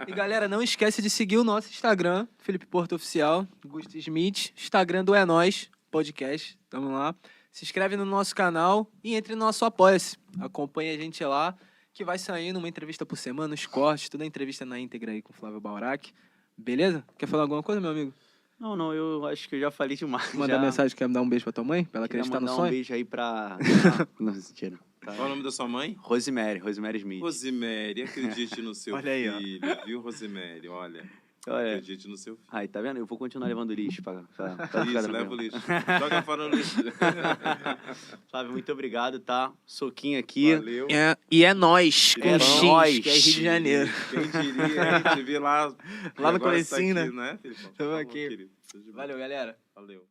E galera, não esquece de seguir o nosso Instagram, Felipe Porto Oficial, Gusto Smith, Instagram do É Nóis Podcast, tamo lá. Se inscreve no nosso canal e entre no nosso Apoia-se. Acompanhe a gente lá, que vai saindo uma entrevista por semana, os cortes, toda a entrevista na íntegra aí com o Flávio Baurac. Beleza? Quer falar alguma coisa, meu amigo? Não, eu acho que eu já falei demais. Mandar já. mensagem, quer me dar um beijo pra tua mãe? Pra ela Queria acreditar no mandar sonho? um beijo aí pra... Não, mentira. Tá. Qual é o nome da sua mãe? Rosemary Smith. Rosemary, acredite no seu Olha aí, ó. filho, viu, Rosemary? Olha, Olha. acredite no seu filho. Aí, tá vendo? Eu vou continuar levando lixo pra Isso, leva o lixo. Joga fora o lixo. Flávio, muito obrigado, tá? Soquinho aqui. Valeu. E é nóis, com É X, nóis. que é Rio de Janeiro. Quem diria, a gente vê lá. Lá no agora está comecinho, aqui, né? Filipão? Tamo Tá bom, aqui. querido. Tudo de bom. Valeu, galera. Valeu.